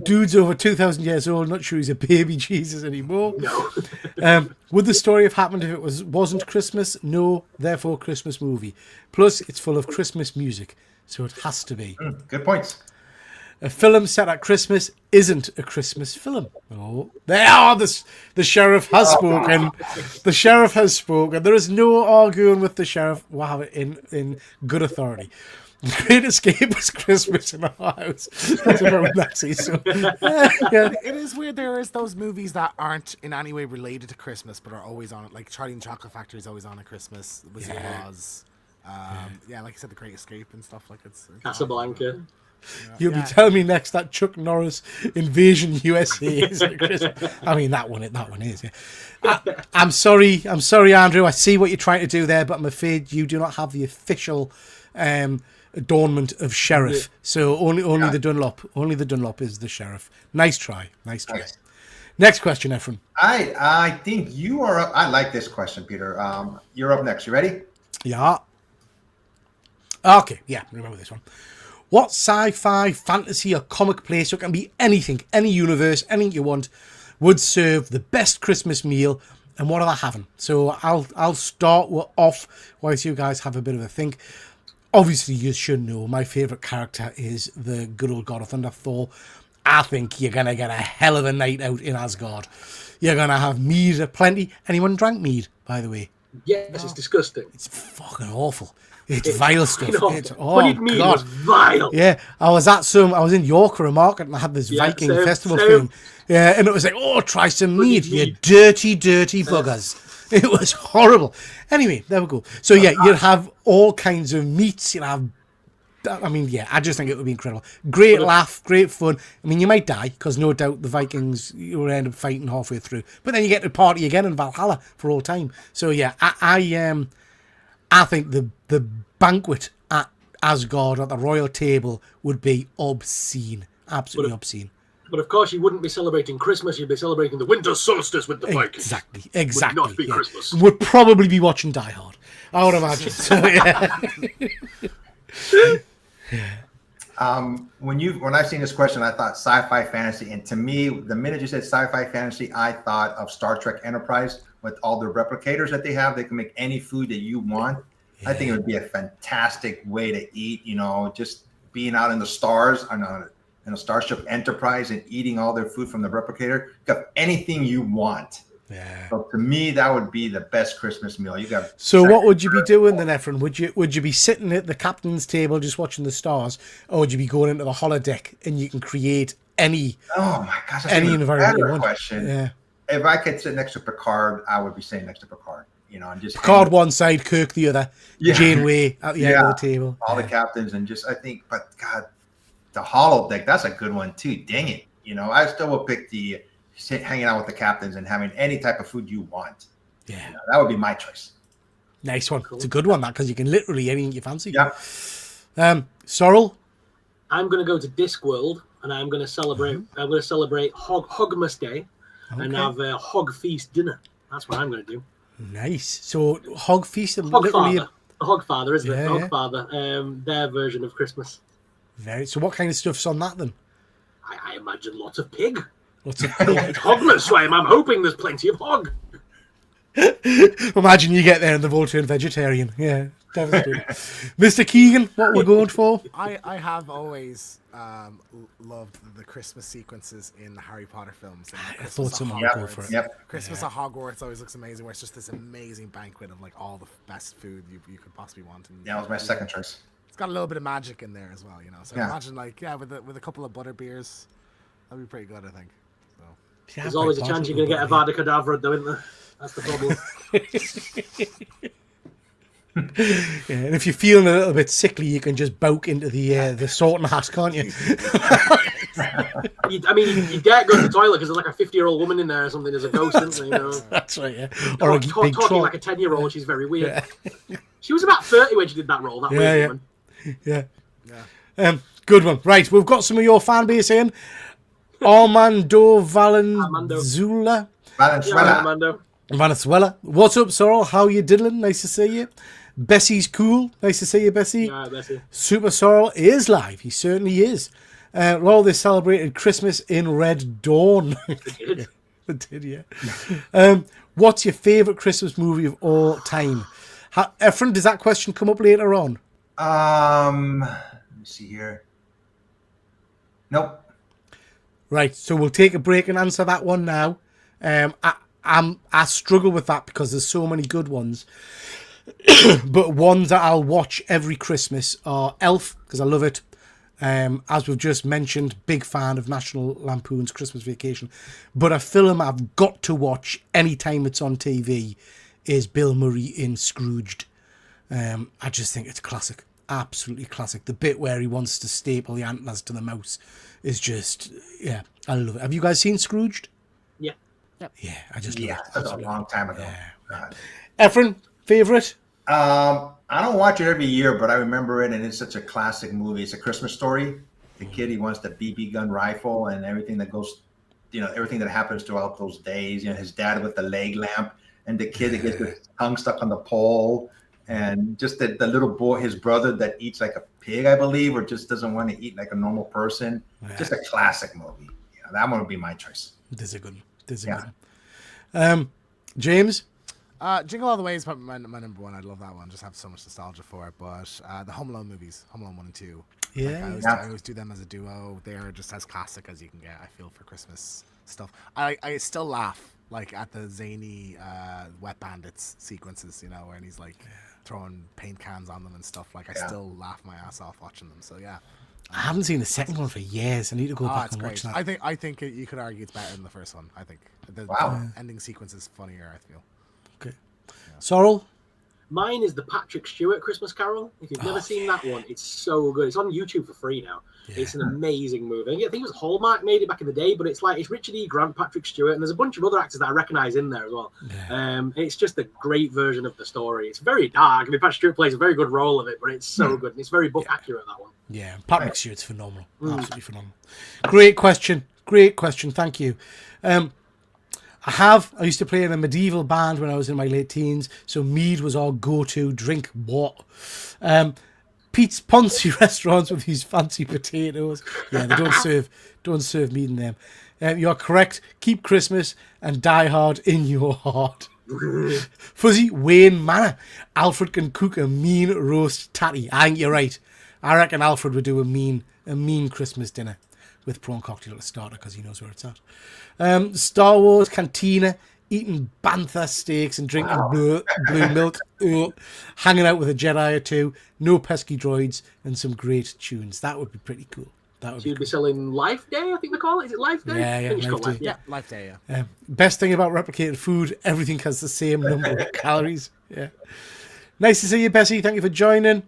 Dude's over 2,000 years old, not sure he's a baby Jesus anymore. No. Would the story have happened if it wasn't Christmas? No, therefore Christmas movie. Plus, it's full of Christmas music, so it has to be. Good points. A film set at Christmas isn't a Christmas film. Oh, there are the sheriff has spoken. The sheriff has spoken. There is no arguing with the sheriff. Wow, in good authority. The Great Escape was Christmas in our house. That's about Nazi. So, yeah. It is weird. There is those movies that aren't in any way related to Christmas, but are always on it. Like Charlie and the Chocolate Factory is always on at Christmas. Wizard of Oz. Yeah, like you said, The Great Escape and stuff like it's Casablanca. You'll be telling me next that Chuck Norris Invasion USA is at Christmas. I mean, that one is. Yeah. I'm sorry, Andrew. I see what you're trying to do there, but I'm afraid you do not have the official adornment of sheriff. Yeah. So only the Dunlop is the sheriff. Nice try. Nice. Next question, Ephraim. I think you are up. I like this question, Peter. You're up next. You ready? Yeah. Okay. Yeah. Remember this one. What sci-fi, fantasy, or comic place, so it can be anything, any universe, anything you want, would serve the best Christmas meal, and what are they having? So I'll start off whilst you guys have a bit of a think. Obviously, you should know my favourite character is the good old God of Thunder, Thor. I think you're going to get a hell of a night out in Asgard. You're going to have mead aplenty. Anyone drank mead, by the way? Yes, it's disgusting. It's fucking awful. It's vile stuff. It's, what do you mean God. It was vile? Yeah, I was in York for a market and I had this Viking festival thing. Yeah, and it was like, try some mead, you dirty buggers. It was horrible. Anyway, there we go. So yeah, you'd have all kinds of meats. You'd have, I mean, yeah, I just think it would be incredible. Great laugh, great fun. I mean, you might die because no doubt the Vikings will end up fighting halfway through, but then you get to party again in Valhalla for all time. So yeah, I think the banquet at Asgard at the royal table would be obscene, absolutely obscene. But of course, you wouldn't be celebrating Christmas. You'd be celebrating the winter solstice with the Vikings. Exactly. Would not be Christmas. Would probably be watching Die Hard, I would imagine. So, yeah. When I've seen this question, I thought sci-fi fantasy, and to me, the minute you said sci-fi fantasy, I thought of Star Trek Enterprise with all the replicators that they have. They can make any food that you want. Yeah. I think it would be a fantastic way to eat. You know, just being out in the stars in a Starship Enterprise and eating all their food from the replicator. You got anything you want. Yeah. So to me, that would be the best Christmas meal. You got. So what would you be doing then, Ephraim? Would you be sitting at the captain's table just watching the stars, or would you be going into the holodeck and you can create any? Oh my gosh, that's any environment you want. Question. Yeah. If I could sit next to Picard, I would be sitting next to Picard. You know, and just Picard one side, Kirk the other, Janeway at the end of the table. All the captains, and just I think, but God, the holodeck, that's a good one too. Dang it. You know, I still would pick the hanging out with the captains and having any type of food you want. Yeah. You know, that would be my choice. Nice one. Cool. It's a good one, that, because you can literally eat anything you fancy. Yeah. Sorrel? I'm going to go to Discworld and I'm going to celebrate. Mm-hmm. I'm going to celebrate Hogmas Day and have a Hog Feast dinner. That's what I'm going to do. Nice. So Hog Feast and Hogfather. The Hogfather, isn't it? Hogfather. Their version of Christmas. So what kind of stuff's on that then? I imagine lots of pig. Lots of pig. It's Hogmas, so I'm hoping there's plenty of hog. Imagine you get there and they've all turned vegetarian. Yeah, devastating. Mr. Keegan, what we're going for? I have always loved the Christmas sequences in the Harry Potter films. I thought someone would go for it. Yep. Christmas at Hogwarts always looks amazing, where it's just this amazing banquet of like all the best food you could possibly want. And, that was my second choice. It's got a little bit of magic in there as well, you know. So imagine with a couple of butter beers, that'd be pretty good, I think. So there's always a chance you're going to get a Vada Kedavra, though, isn't there? That's the problem. And if you're feeling a little bit sickly, you can just boke into the sorting hat, can't you? You can't go to the toilet because there's like a 50-year-old woman in there or something. There's a ghost, isn't there? You know? That's right, yeah. Or a big talking like a 10-year-old. She's very weird. Yeah. She was about 30 when she did that role. That weird woman. Yeah. Good one. Right, we've got some of your fan base in. Armando Valenzuela. Valenzuela. Armando. Venezuela. What's up, Sorrel? How you diddling? Nice to see you. Bessie's cool. Nice to see you, Bessie. Yeah, that's it. Super Sorrel is live. He certainly is. Well, they celebrated Christmas in Red Dawn. Did. They did, yeah. What's your favourite Christmas movie of all time? Efren, does that question come up later on? Let me see here. Nope. Right, so we'll take a break and answer that one now. I struggle with that because there's so many good ones. But ones that I'll watch every Christmas are Elf, because I love it. As we've just mentioned, big fan of National Lampoon's Christmas Vacation. But a film I've got to watch anytime it's on TV is Bill Murray in Scrooged. I just think it's classic. Absolutely classic. The bit where he wants to staple the antlers to the mouse is just, yeah, I love it. Have you guys seen Scrooged? Yeah. Yeah, I just love Yeah, it. that's a long time ago. God. Efren, favourite? I don't watch it every year, but I remember it, and it's such a classic movie. It's A Christmas Story. The kid, he wants the BB gun rifle and everything that goes, everything that happens throughout those days. His dad with the leg lamp, and the kid that gets his tongue stuck on the pole, and just the little boy, his brother that eats like a pig, I believe, or just doesn't want to eat like a normal person. Yeah. Just a classic movie. Yeah, that one would be my choice. This is a good one. This is a good one. James? Jingle All the Way is probably my number one. I love that one. Just have so much nostalgia for it. But the Home Alone movies, Home Alone 1 and 2. Yeah. I always do them as a duo. They are just as classic as you can get, I feel, for Christmas stuff. I still laugh like at the zany Wet Bandits sequences, where he's like throwing paint cans on them and stuff. Like I still laugh my ass off watching them. So yeah. I haven't seen the second one for years. I need to go back and watch that. I think you could argue it's better than the first one. I think the ending sequence is funnier, I feel. Okay. Sorrel? Mine is the Patrick Stewart Christmas Carol. If you've never seen that one, it's so good. It's on YouTube for free now. Yeah. It's an amazing movie. I think it was Hallmark made it back in the day, but it's Richard E. Grant, Patrick Stewart, and there's a bunch of other actors that I recognise in there as well. Yeah. It's just a great version of the story. It's very dark. I mean, Patrick Stewart plays a very good role of it, but it's so good. And it's very book accurate, that one. Yeah, Patrick Stewart's phenomenal. Absolutely phenomenal. Great question. Thank you. I used to play in a medieval band when I was in my late teens, so mead was our go-to drink. What? Pete's Ponzi restaurants with these fancy potatoes. Yeah, they don't serve mead in them. You're correct. Keep Christmas and Die Hard in your heart. Fuzzy Wayne Manor. Alfred can cook a mean roast tatty. I think you're right. I reckon Alfred would do a mean Christmas dinner with prawn cocktail at the starter because he knows where it's at. Star Wars Cantina, eating bantha steaks and drinking blue milk, hanging out with a Jedi or two, no pesky droids, and some great tunes. That would be pretty cool. You'd be selling Life Day, I think they call it. Is it Life Day? Yeah, Life Day. Yeah, Life Day, best thing about replicated food, everything has the same number of calories. Yeah. Nice to see you, Bessie. Thank you for joining.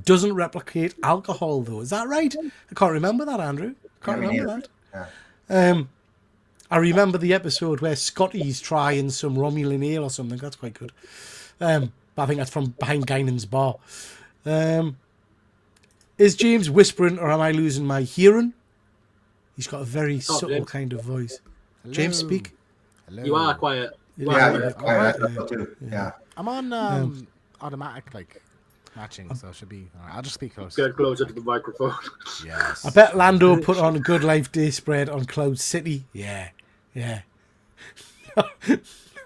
Doesn't replicate alcohol, though. Is that right? I can't remember that, Andrew. Can't remember that. Yeah. I remember the episode where Scotty's trying some Romulan ale or something. That's quite good. But I think that's from behind Guinan's bar. Is James whispering or am I losing my hearing? He's got a very subtle kind of voice. Hello. James, speak. Hello. You are quiet. Yeah. I'm on automatic, matching, so it should be. All right, I'll just speak close. Get closer to the microphone. Yes. I bet Lando put on a Good Life Day spread on Cloud City. Yeah.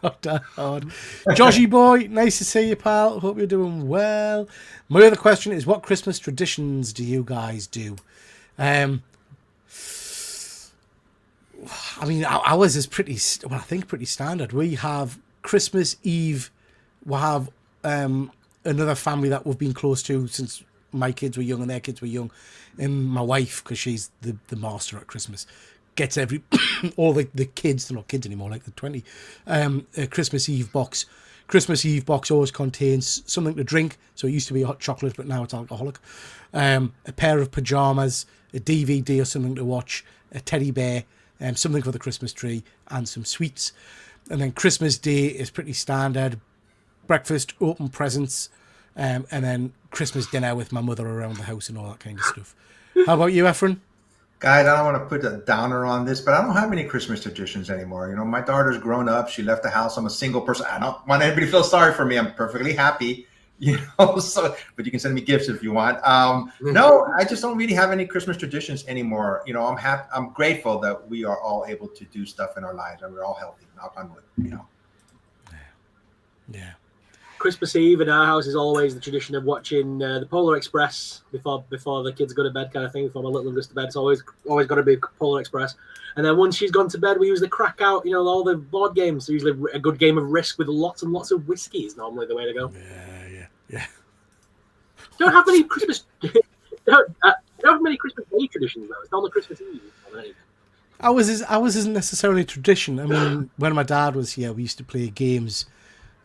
Not that hard. Joshy boy, nice to see you, pal. Hope you're doing well. My other question is, what Christmas traditions do you guys do? I mean, ours is pretty standard. We have Christmas Eve. We'll have another family that we've been close to since my kids were young and their kids were young. And my wife, because she's the master at Christmas, gets all the kids, they're not kids anymore, like the 20, Christmas Eve box. Christmas Eve box always contains something to drink. So it used to be hot chocolate, but now it's alcoholic. A pair of pajamas, a DVD or something to watch, a teddy bear, something for the Christmas tree, and some sweets. And then Christmas Day is pretty standard. Breakfast, open presents, and then Christmas dinner with my mother around the house and all that kind of stuff. How about you, Efren? Guys, I don't want to put a downer on this, but I don't have any Christmas traditions anymore. You know, my daughter's grown up. She left the house. I'm a single person. I don't want anybody to feel sorry for me. I'm perfectly happy, you know. So, but you can send me gifts if you want. No, I just don't really have any Christmas traditions anymore. You know, I'm happy. I'm grateful that we are all able to do stuff in our lives and we're all healthy. Knock on wood. You know. Yeah. Christmas Eve in our house is always the tradition of watching the Polar Express before the kids go to bed, kind of thing. Before my little one goes to bed, it's always got to be Polar Express. And then once she's gone to bed, we usually crack out, you know, all the board games. So usually a good game of Risk with lots and lots of whiskey is normally the way to go. Yeah. Don't have any Christmas. don't have many Christmas Day traditions though. It's normally Christmas Eve. Ours isn't necessarily a tradition. I mean, when my dad was here, we used to play games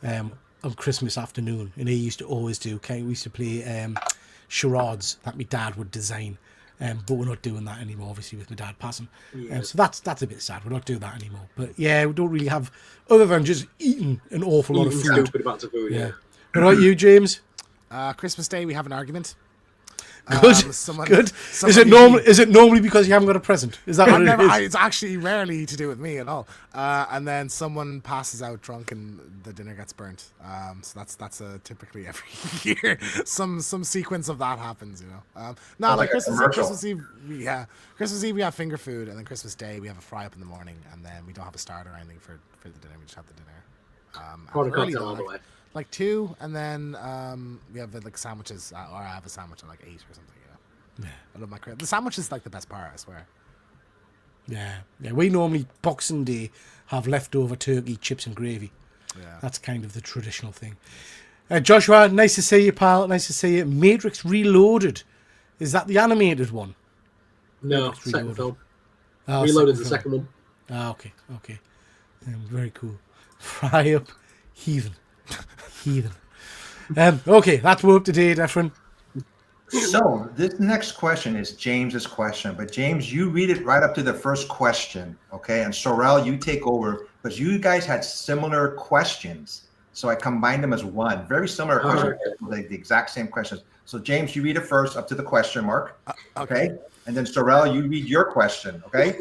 on Christmas afternoon, and he used to always do. We used to play charades that my dad would design, but we're not doing that anymore. Obviously, with my dad passing, so that's a bit sad. We're not doing that anymore. But yeah, we don't really have, other than just eating an awful lot of food. Stupid amounts of food. Yeah. What about you, James? Christmas Day, we have an argument. Good. Good. Is it normally because you haven't got a present? Is that what it is? It's actually rarely to do with me at all. And then someone passes out drunk and the dinner gets burnt. So that's typically every year. Some sequence of that happens, you know. Like Christmas Eve, Christmas Eve we have finger food, and then Christmas Day we have a fry up in the morning, and then we don't have a starter or anything for the dinner. We just have the dinner. All the way. Like 2, and then we have like sandwiches, or I have a sandwich at like 8 or something. You know, I love my the sandwich is like the best part, I swear. Yeah. We normally Boxing Day have leftover turkey, chips, and gravy. Yeah, that's kind of the traditional thing. Joshua, nice to see you, pal. Nice to see you. Matrix Reloaded, is that the animated one? No, second film. Reloaded the second one. Okay. Very cool. Fry up, heathen. Okay, that's we're up to date, Efren. So this next question is James's question, but James, you read it right up to the first question, okay? And Sorrel, you take over, because you guys had similar questions, so I combined them as one. Very similar questions, like the exact same questions. So James, you read it first up to the question mark, okay? And then Sorrel, you read your question, okay?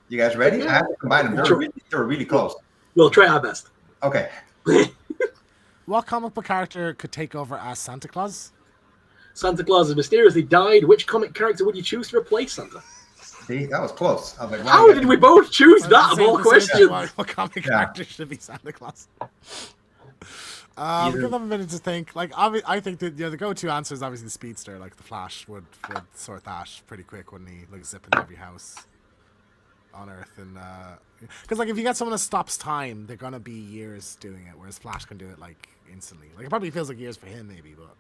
You guys ready? I have to combine them. They were really close. We'll try our best. Okay. What comic book character could take over as Santa Claus? Santa Claus has mysteriously died. Which comic character would you choose to replace Santa? See, that was close. I was like, wow, how did we both choose that of all questions? What comic character should be Santa Claus? Give them a minute to think. Like, I think that the go-to answer is obviously the Speedster. Like the Flash would sort that pretty quick, wouldn't he? Like zip into every house on Earth, and because like if you get someone that stops time, they're gonna be years doing it, whereas Flash can do it like instantly. Like it probably feels like years for him, maybe, but.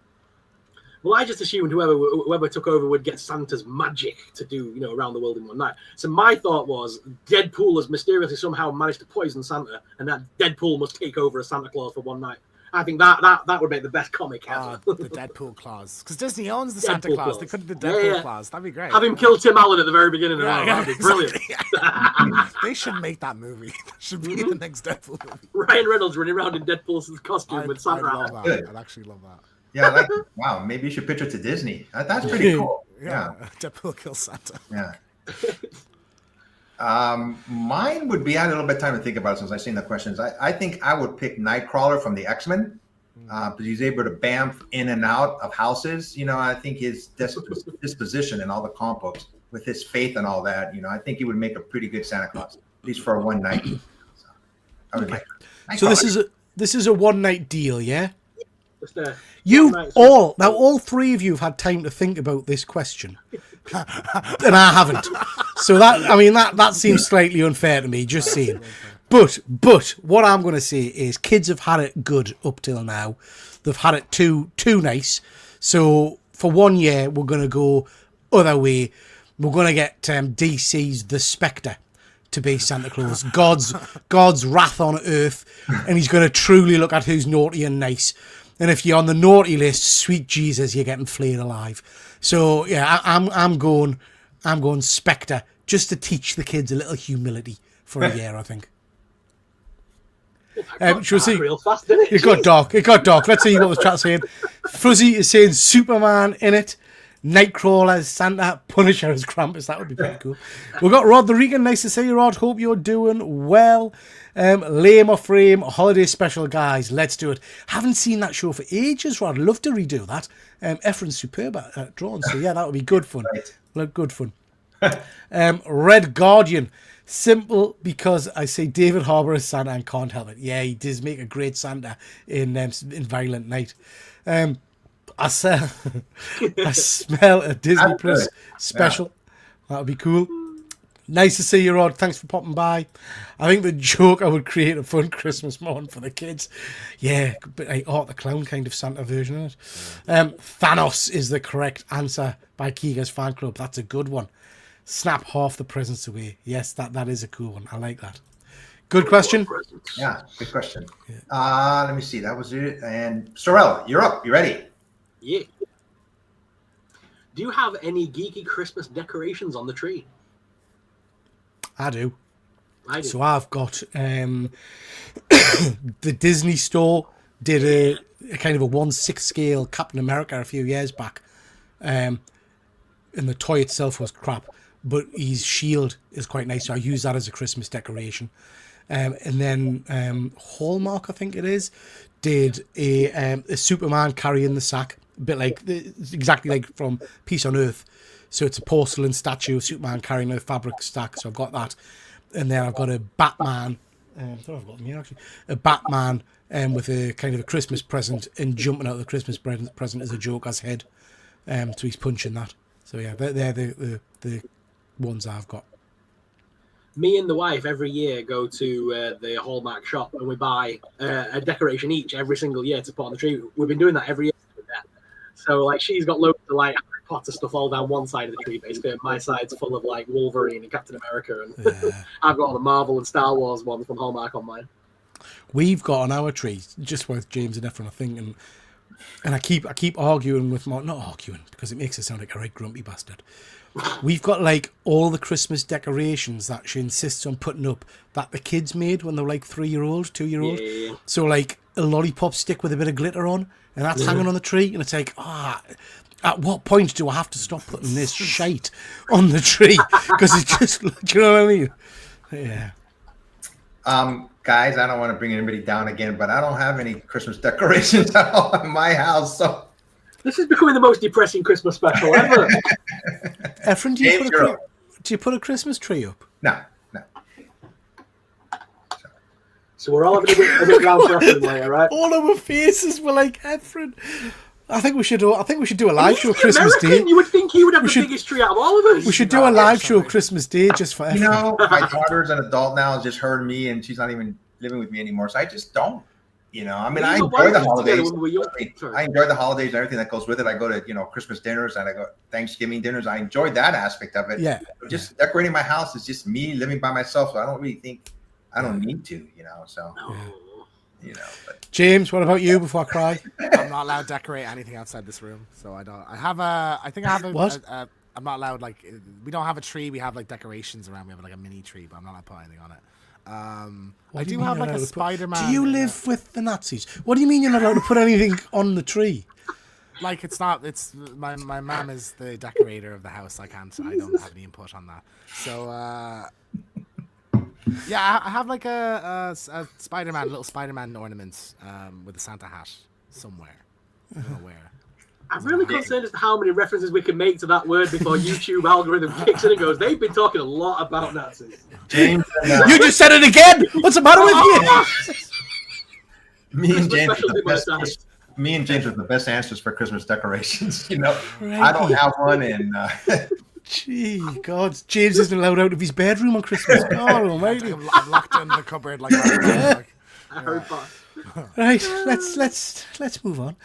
Well, I just assumed whoever took over would get Santa's magic to do, you know, around the world in one night. So my thought was Deadpool has mysteriously somehow managed to poison Santa, and that Deadpool must take over as Santa Claus for one night. I think that would make the best comic ever. The Deadpool Claus, because Disney owns the Santa Claus. They could do the Deadpool Claus. That'd be great. Have him kill Tim Allen at the very beginning. That'd be brilliant. They should make that movie. That should be the next Deadpool movie. Ryan Reynolds running around in Deadpool's costume with Santa. I'd actually love that. Yeah, wow, maybe you should pitch it to Disney. That's pretty cool. Yeah. Deadpool kills Santa. Yeah. Mine would be, I had a little bit of time to think about it since I've seen the questions. I think I would pick Nightcrawler from the X-Men, because he's able to bamf in and out of houses. You know, I think his disposition in all the comic books, with his faith and all that, you know, I think he would make a pretty good Santa Claus, at least for a one night. So, I would like so this is a one night deal, yeah? All three of you have had time to think about this question, and I haven't. So that seems slightly unfair to me. Just saying. But what I'm going to say is, kids have had it good up till now. They've had it too nice. So for 1 year, we're going to go other way. We're going to get DC's The Spectre to be Santa Claus, God's wrath on earth, and he's going to truly look at who's naughty and nice. And if you're on the naughty list, sweet Jesus, you're getting flayed alive. So yeah, I'm going Spectre, just to teach the kids a little humility for a year, I think. Shall we see? Real fast, didn't It got dark. It got dark. Let's see what the chat's saying. Fuzzy is saying Superman in it. Nightcrawler as Santa. Punisher as Krampus. That would be pretty cool. We've got Rod the Regan. Nice to see you, Rod. Hope you're doing well. Lame or Frame. Holiday special, guys. Let's do it. Haven't seen that show for ages, Rod. Love to redo that. Efren's superb at drawing. So, yeah, that would be good fun. Right. Good fun. Red Guardian. Simple because I say David Harbour as Santa and can't help it. Yeah, he does make a great Santa in Violent Night. I smell a Disney Plus special. Yeah. That would be cool. Nice to see you, Rod. Thanks for popping by. I think the joke I would create a fun Christmas morning for the kids. Yeah, but like Art the Clown kind of Santa version of it. Thanos is the correct answer by Kiga's fan club. That's a good one. Snap half the presents away. Yes, that is a cool one. I like that. Good question. Yeah, good question. Yeah. Let me see. That was it. And Sorel, you're up. You ready? Yeah. Do you have any geeky Christmas decorations on the tree? I do. I do. So I've got the Disney store did a kind of a 1/6 scale Captain America a few years back. And the toy itself was crap. But his shield is quite nice, so I use that as a Christmas decoration. And then Hallmark, I think it is, did a Superman carrying the sack, a bit like exactly like from Peace on Earth. So it's a porcelain statue of Superman carrying a fabric stack. So I've got that, and then I've got a Batman. I thought I've got them here actually. A Batman with a kind of a Christmas present, and jumping out of the Christmas present as a Joker's head. So he's punching that. So yeah, they're the ones I've got. Me and the wife every year go to the Hallmark shop and we buy a decoration each every single year to put on the tree. We've been doing that every year. So like she's got loads of like Harry Potter stuff all down one side of the tree basically, and my side's full of like Wolverine and Captain America, and I've got all the Marvel and Star Wars ones from Hallmark on mine. We've got on our tree just with James and Efren, I think, and I keep arguing with not arguing because it makes it sound like a right grumpy bastard. We've got like all the Christmas decorations that she insists on putting up that the kids made when they were like 3-year-old, 2-year-old. Yeah. So like a lollipop stick with a bit of glitter on, and that's hanging on the tree, and it's like, at what point do I have to stop putting this shite on the tree? Because it's just, do you know what I mean? Yeah. Guys, I don't want to bring anybody down again, but I don't have any Christmas decorations at all in my house, so. This is becoming the most depressing Christmas special ever. Efren, do you put a Christmas tree up? No. So we're all having a bit round for Efren later, right? All our faces were like Efren. I think we should do a live show Christmas American, Day. You would think he would have the biggest tree out of all of us. We should do a live show Christmas Day just for Efren. You know, my daughter's an adult now, has just heard me, and she's not even living with me anymore, so I just don't. You know, I mean, I enjoy the holidays. I enjoy the holidays and everything that goes with it. I go to, Christmas dinners and I go Thanksgiving dinners. I enjoy that aspect of it. Yeah. Just decorating my house is just me living by myself. So I don't really think I don't need to, so, but. James, what about you before I cry? I'm not allowed to decorate anything outside this room. So I have What? I'm not allowed, we don't have a tree. We have decorations around. We have a mini tree, but I'm not allowed to put anything on it. I do have a Spider-Man. Do you live with the Nazis? What do you mean you're not allowed to put anything on the tree? It's my mom is the decorator of the house. I don't have any input on that. So yeah, I have a Spider-Man, little Spider-Man ornaments with a Santa hat somewhere. I don't know where. I'm really concerned as to how many references we can make to that word before YouTube algorithm kicks in and goes, they've been talking a lot about Nazis. James, you just said it again. What's the matter with you? Me and James are the best answers for Christmas decorations. Right. I don't have one, and gee, God, James isn't allowed out of his bedroom on Christmas. God almighty. I'm locked in the cupboard that. I heard that. Right, let's move on.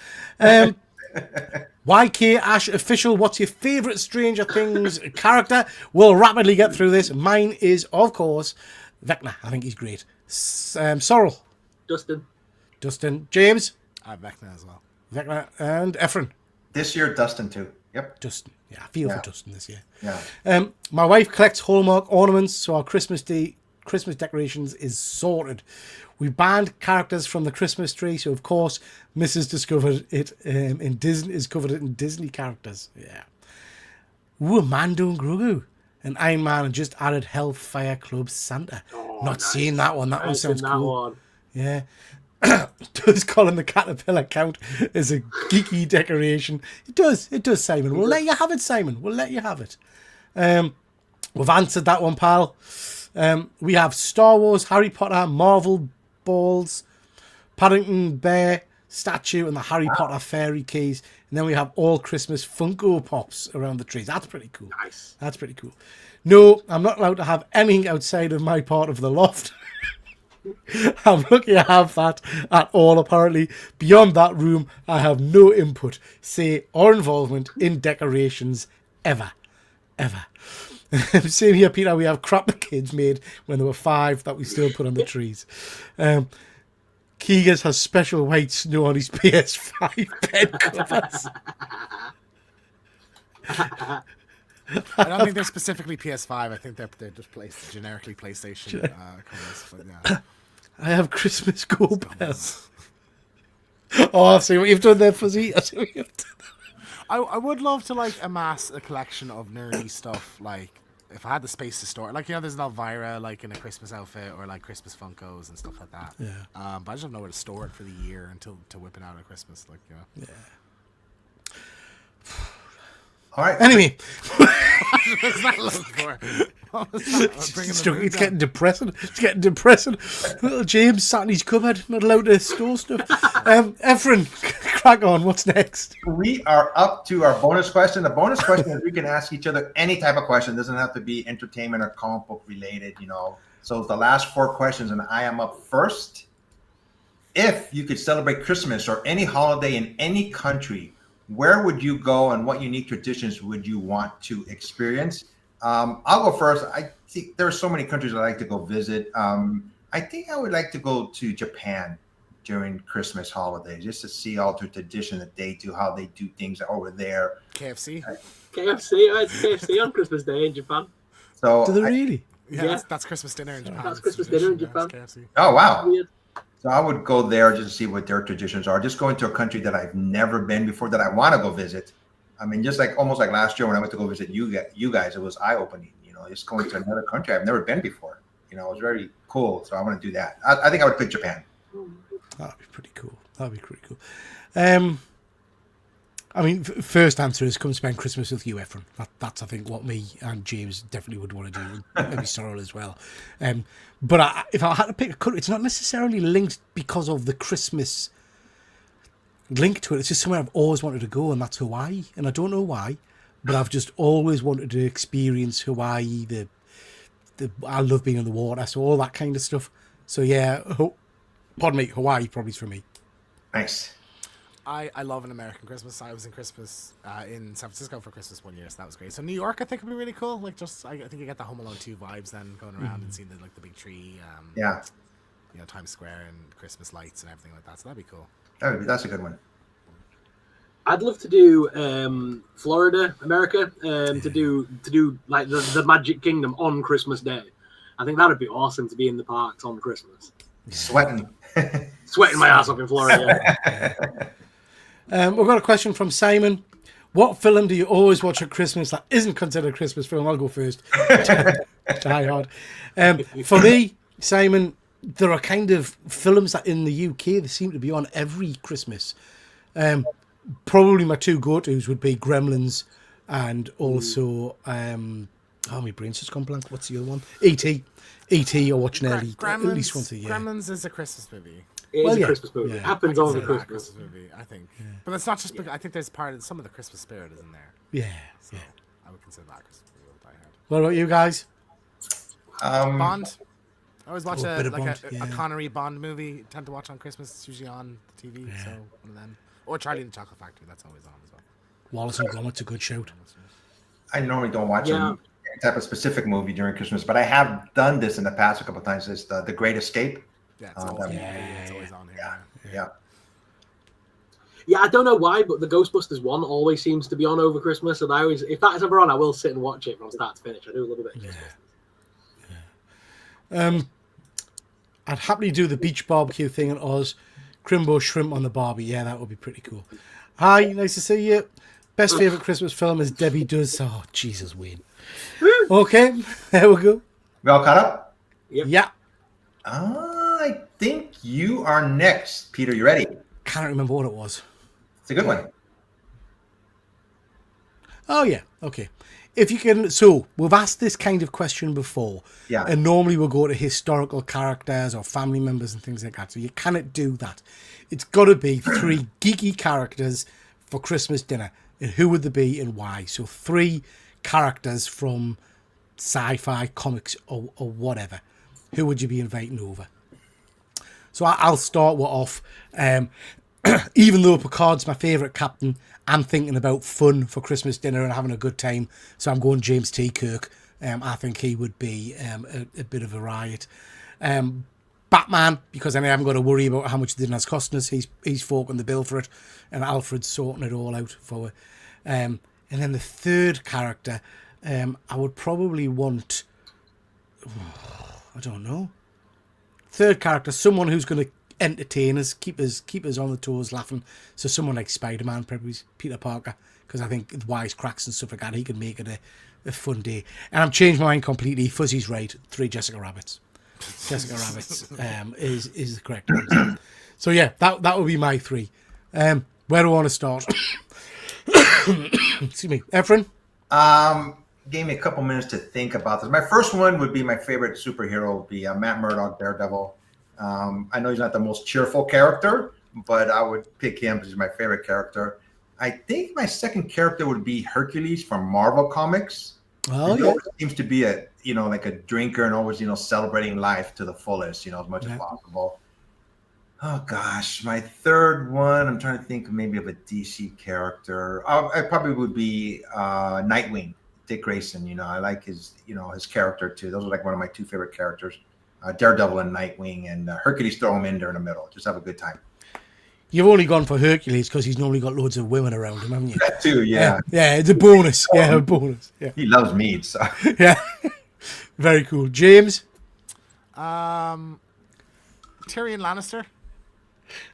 YK Ash official, what's your favourite Stranger Things character? We'll rapidly get through this. Mine is, of course, Vecna. I think he's great. Sorrel. Dustin. James. I have Vecna as well. Vecna and Efren. This year, Dustin too. Yep. Dustin. Yeah, I feel for Dustin this year. Yeah. My wife collects Hallmark ornaments, so our Christmas Day Christmas decorations is sorted. We banned characters from the Christmas tree, so of course, Mrs. discovered it in Disney. Is covered it in Disney characters. Yeah. Ooh, Mando and Grogu. And Iron Man just added Hellfire Club Santa. Not nice. seeing that one. That one sounds That cool. one. Yeah. Does Colin the Caterpillar count as a geeky decoration? It does. It does, Simon. We'll let you have it, Simon. We'll let you have it. We've answered that one, pal. We have Star Wars, Harry Potter, Marvel balls, Paddington Bear statue, and the Harry Potter fairy keys. And then we have all Christmas Funko Pops around the trees. That's pretty cool. Nice. That's pretty cool. No, I'm not allowed to have anything outside of my part of the loft. I'm lucky I have that at all, apparently. Beyond that room, I have no input, say, or involvement in decorations ever. Ever. Same here, Peter. We have crap the kids made when they were 5 that we still put on the trees. Keegan has special white snow on his PS5 bed covers. I don't think they're specifically PS5. I think they're just generically PlayStation covers. But yeah. I have Christmas Go Bells. Oh, I see what you've done there, Fuzzy. I see what you've done. I would love to like amass a collection of nerdy stuff. Like if I had the space to store, like there's an Elvira like in a Christmas outfit or like Christmas Funkos and stuff like that. Yeah. But I just don't know where to store it for the year until to whip it out at Christmas. Like Yeah. All right. Anyway, what was that look for? What was that? it's getting depressing. It's getting depressing. Little James sat in his cupboard, not allowed to store stuff. Efren, crack on. What's next? We are up to our bonus question. The bonus question is we can ask each other any type of question. It doesn't have to be entertainment or comic book related, So the last 4 questions, and I am up first. If you could celebrate Christmas or any holiday in any country, where would you go and what unique traditions would you want to experience? I'll go first. I think there are so many countries I'd like to go visit. I think I would like to go to Japan during Christmas holidays just to see all the tradition that they do, how they do things over there. KFC. It's KFC on Christmas Day in Japan. So Do they really? Yeah, that's Christmas dinner in Japan. That's Christmas dinner in Japan. KFC. Oh, wow. Weird. So I would go there just to see what their traditions are. Just going to a country that I've never been before that I want to go visit. I mean, just like almost like last year when I went to go visit you guys, it was eye-opening. Just going to another country I've never been before. It was very cool. So I want to do that. I think I would pick Japan. That'd be pretty cool. I mean, first answer is come spend Christmas with you, Efren. That's I think what me and James definitely would want to do. Maybe Sorrel as well. But if I had to pick a country, it's not necessarily linked because of the Christmas link to it. It's just somewhere I've always wanted to go, and that's Hawaii. And I don't know why, but I've just always wanted to experience Hawaii. I love being in the water, so all that kind of stuff. So yeah, pardon me, Hawaii probably is for me. Nice. I love an American Christmas. I was in Christmas in San Francisco for Christmas one year, so that was great. So New York, I think would be really cool. Like, I think you get the Home Alone 2 vibes then going around and seeing the big tree. Yeah. Times Square and Christmas lights and everything like that. So that'd be cool. That's a good one. I'd love to do Florida, America, to do like the Magic Kingdom on Christmas Day. I think that'd be awesome to be in the parks on Christmas. Sweating. Sweating my ass off in Florida. We've got a question from Simon. What film do you always watch at Christmas that isn't considered a Christmas film? I'll go first. Die Hard. For me, Simon, there are kind of films that in the UK they seem to be on every Christmas. Probably my 2 go-tos would be Gremlins and also my brain's just gone blank. What's the other one? E.T. E.T. I watch nearly at least once a year. Gremlins is a Christmas movie. It is a Christmas movie. Yeah. It happens on the Consider that a Christmas. movie, I think. Yeah. But it's not just because I think there's some of the Christmas spirit is in there. Yeah. So I would consider that a Christmas movie with Die Hard. What about you guys? Bond. I always watch bit of Bond, a Connery Bond movie. Tend to watch on Christmas. It's usually on the TV. So one of them. Or Charlie and the Chocolate Factory. That's always on as well. Wallace and Gromit's a good shout. I normally don't watch any type of specific movie during Christmas, but I have done this in the past a couple of times. It's the Great Escape. Yeah, it's always on here. Yeah. Yeah, I don't know why, but the Ghostbusters one always seems to be on over Christmas, and if that's ever on, I will sit and watch it from start to finish. I do love a bit of Ghostbusters. I'd happily do the beach barbecue thing in Oz. Crimbo shrimp on the barbie. Yeah, that would be pretty cool. Hi, nice to see you. Best favourite Christmas film is Debbie Does. Oh, Jesus, Wayne. Okay, there we go. We all caught up? Yep. Yeah. I think you are next, Peter. You ready? Can't remember what it was. It's a good one. Oh, yeah. Okay. If you can... So, we've asked this kind of question before. Yeah. And normally we'll go to historical characters or family members and things like that. So you cannot do that. It's got to be 3 geeky characters for Christmas dinner. And who would they be and why? So 3 characters from sci-fi, comics, or whatever. Who would you be inviting over? So I'll start off. Even though Picard's my favourite captain, I'm thinking about fun for Christmas dinner and having a good time. So I'm going James T. Kirk. I think he would be a bit of a riot. Batman, because then I haven't got to worry about how much the dinner's costing us. He's forking the bill for it, and Alfred's sorting it all out for it. And then the third character, I would probably want... I don't know. Third character, someone who's going to entertain us, keep us on the toes laughing. So someone like Spider-Man, probably Peter Parker, because I think wisecracks and stuff like that, he could make it a fun day. And I've changed my mind completely. Fuzzy's right. 3 Jessica Rabbits. Jessica Rabbits is the correct answer. So yeah, that would be my 3. Where do I want to start? Excuse me, Efren. Gave me a couple minutes to think about this. My first one would be my favorite superhero would be Matt Murdock, Daredevil. I know he's not the most cheerful character, but I would pick him because he's my favorite character. I think my second character would be Hercules from Marvel Comics. Oh, he yeah. always seems to be like a drinker and always, celebrating life to the fullest, as much as possible. Oh gosh, my third one, I'm trying to think maybe of a DC character. I probably would be Nightwing, Dick Grayson. I like his character too. Those are like one of my 2 favorite characters. Daredevil and Nightwing, and Hercules, throw him in there in the middle. Just have a good time. You've only gone for Hercules because he's normally got loads of women around him, haven't you? That too, yeah. Yeah, it's a bonus. Yeah, a bonus. Yeah. He loves meat, so. Yeah. Very cool. James? Tyrion Lannister.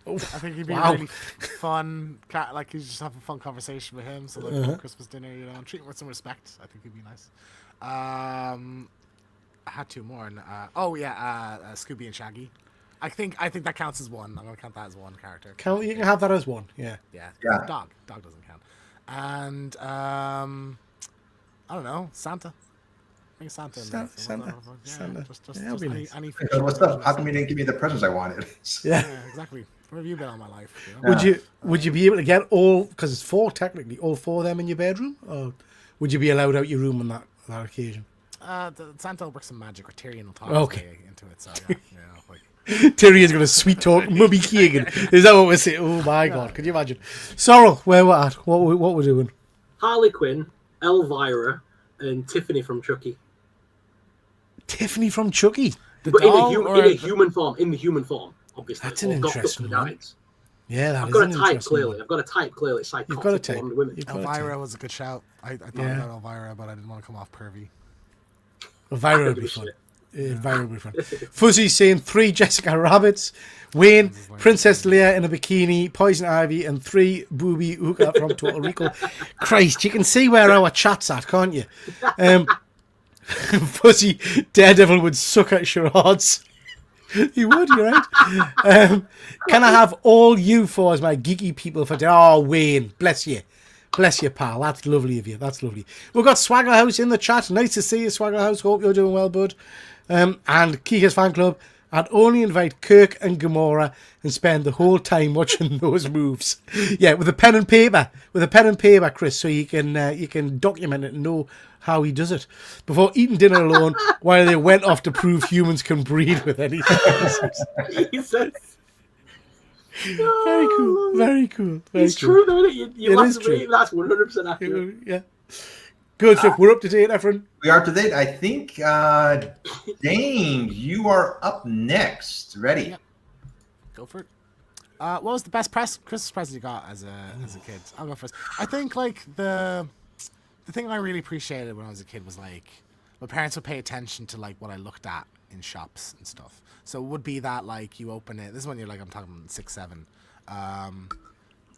Oh, I think he'd be wow. really fun. Like, you just have a fun conversation with him. So, like, Christmas dinner, and treat him with some respect. I think he'd be nice. I had 2 more. And, Scooby and Shaggy. I think that counts as 1. I'm gonna count that as 1 character. You can have that as 1. Yeah. Yeah. Yeah. Dog doesn't count. And I don't know, Santa. I think Santa. Santa. Just That'll be nice. any What's up? How come you didn't give me the presents I wanted? Yeah. Yeah, exactly. Where have you been all my life? Would you be able to get all, because it's 4 technically, all 4 of them in your bedroom, or would you be allowed out your room on that occasion? Santa will work some magic, or Tyrion will talk Okay. his way into it. So yeah, like. Tyrion's going to sweet talk Mummy Keegan. Is that what we're saying? Oh my God, could you imagine? Sorrel, where we're at, what we're doing? Harley Quinn, Elvira, and Tiffany from Chucky. Tiffany from Chucky. But in doll a human form, obviously. That's an Or got interesting up to one. nines. Yeah, that I've is got an a type interesting clearly. one. I've got a type clearly. It's You've got a psychotic type. blonde women. You've got a Elvira type. was a good shout. I thought Yeah. about Elvira, but I didn't want to come off pervy. Elvira would Give be a fun. shit. Elvira would be fun. Fuzzy's saying 3 Jessica Rabbits. Wayne, Princess Leia in a bikini, Poison Ivy, and 3 Booby Hooker from Total Recall. Christ, you can see where our chat's at, can't you? Fuzzy, Daredevil would suck at charades. He would, you're right. Can I have all you 4 as my geeky people for dinner? Oh, Wayne, bless you. Bless you, pal. That's lovely of you. That's lovely. We've got Swagger House in the chat. Nice to see you, Swagger House. Hope you're doing well, bud. And Kika's fan club. I'd only invite Kirk and Gamora and spend the whole time watching those moves. Yeah, with a pen and paper. With a pen and paper, Chris, so you can document it and know how he does it. Before eating dinner alone while they went off to prove humans can breed with anything. Jesus. Very cool. Very cool. Very It's cool. true, though, isn't it? You It laugh is at true. me, that's 100% accurate. Yeah. Good stuff. We're up to date, Efren. We are up to date. I think, James, you are up next. Ready? Yep. Go for it. What was the best Christmas present you got as a kid? I'll go first. I think like the thing I really appreciated when I was a kid was like my parents would pay attention to like what I looked at in shops and stuff. So it would be that like you open it. This is when you're like, I'm talking 6, 7.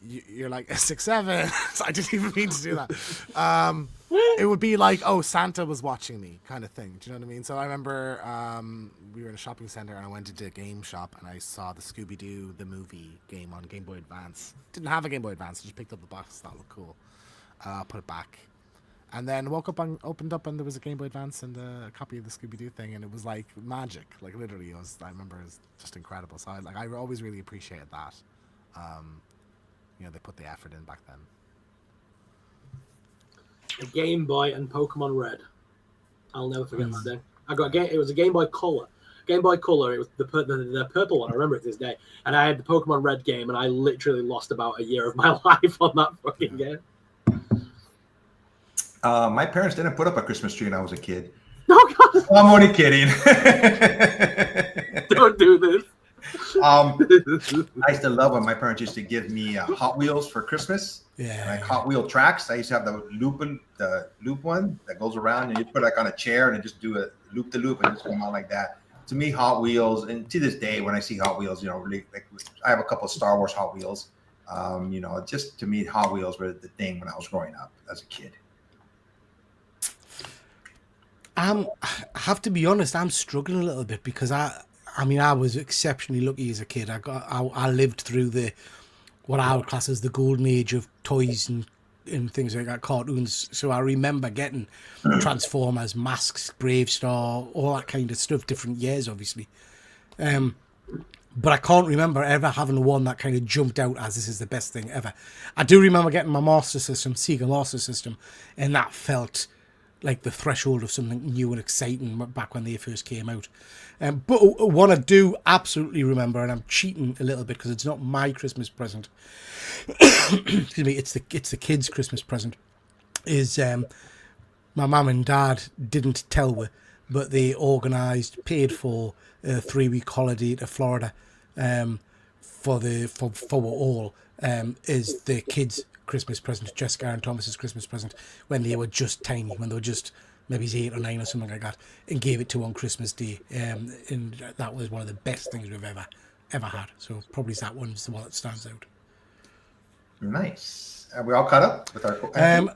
You're like 6, 7. So I didn't even mean to do that. It would be like, oh, Santa was watching me, kind of thing. Do you know what I mean? So I remember we were in a shopping center and I went into a game shop and I saw the Scooby Doo the movie game on Game Boy Advance. Didn't have a Game Boy Advance, I just picked up the box. That looked cool. Put it back. And then woke up and opened up and there was a Game Boy Advance and a copy of the Scooby Doo thing, and it was like magic. Like literally, I remember it was just incredible. So I always really appreciated that. They put the effort in back then. A Game Boy and Pokemon Red. I'll never forget that day. I got a game. It was a Game Boy Color. Game Boy Color. It was the purple one. I remember it to this day. And I had the Pokemon Red game, and I literally lost about a year of my life on that fucking game. My parents didn't put up a Christmas tree when I was a kid. Oh God! I'm only kidding. Don't do this. I used to love when my parents used to give me Hot Wheels for Christmas. Yeah. Like Hot Wheel tracks. I used to have the loop one that goes around and you put it like on a chair and just do a loop to loop and just come out like that. To me, Hot Wheels, and to this day, when I see Hot Wheels, really, like I have a couple of Star Wars Hot Wheels. Just to me, Hot Wheels were the thing when I was growing up as a kid. I have to be honest, I'm struggling a little bit because I was exceptionally lucky as a kid. I lived through what I would class as the golden age of toys and things like that, cartoons. So I remember getting Transformers, Masks, Brave Star, all that kind of stuff, different years, obviously. But I can't remember ever having one that kind of jumped out as this is the best thing ever. I do remember getting my Master System, Sega Master System, and that felt like the threshold of something new and exciting back when they first came out. But what I do absolutely remember, and I'm cheating a little bit because it's not my Christmas present. Excuse me, it's the kids' Christmas present. Is my mum and dad didn't tell me, but they organised, paid for a 3-week holiday to Florida for all. Is the kids' Christmas present, Jessica and Thomas's Christmas present, when they were just tiny, when they were just maybe 8 or 9 or something like that, and gave it to on Christmas Day. And that was one of the best things we've ever had. So probably that one's the one that stands out. Nice. Are we all caught up with our?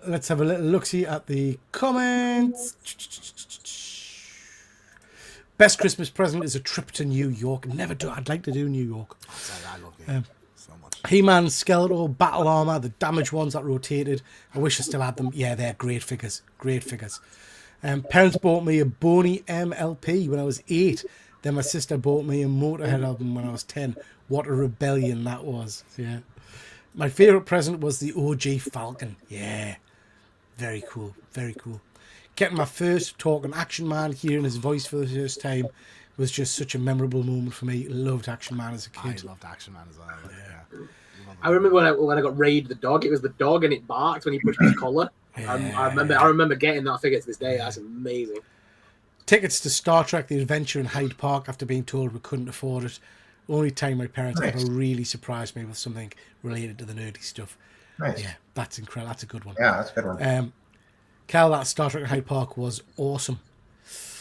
Let's have a little look-see at the comments. Best Christmas present is a trip to New York. I'd like to do New York. I love it so much. He-Man, Skeletor, Battle Armor, the damaged ones that rotated. I wish I still had them. Yeah, they're great figures. Great figures. Parents bought me a Boney MLP when I was 8. Then my sister bought me a Motorhead album when I was 10. What a rebellion that was. Yeah. My favourite present was the OG Falcon. Yeah. Very cool. Very cool. Getting my first talking Action Man, hearing his voice for the first time, was just such a memorable moment for me. Loved Action Man as a kid. I loved Action Man as well. Yeah. I remember when I got Raid the dog. It was the dog and it barked when he pushed his collar. Yeah. I remember getting that figure to this day. That's amazing. Tickets to Star Trek The Adventure in Hyde Park after being told we couldn't afford it. Only time my parents Nice. ever really surprised me with something related to the nerdy stuff. Nice. Yeah, that's incredible. That's a good one. Yeah, that's a good one. Cal, that Star Trek Hyde Park was awesome.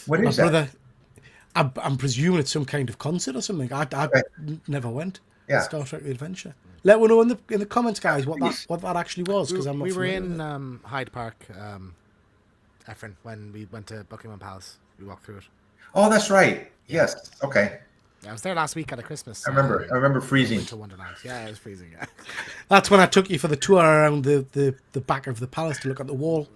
What My is that? brother, I'm presuming it's some kind of concert or something. I never went. Yeah. Star Trek The Adventure. Let me know in the comments, guys, what that actually was, because I'm not We were familiar with it. in Hyde Park, Efren, when we went to Buckingham Palace. We walked through it. Oh, that's right. Yes. Okay. I was there last week at a Christmas. I remember freezing. Winter Wonderland. Yeah, it was freezing. Yeah. That's when I took you for the tour around the back of the palace to look at the wall.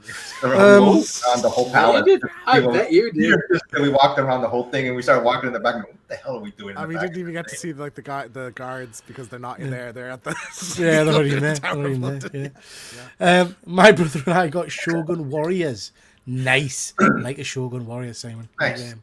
Around the whole palace. I bet you did. We walked around the whole thing and we started walking in the back and what the hell are we doing in the We back? didn't even get to see like the guards because they're not in there. They're at the Yeah, they're already in there. Tower They're of in London. there. Yeah. My brother and I got Shogun Warriors. Nice. Like a Shogun Warrior, Simon. Nice.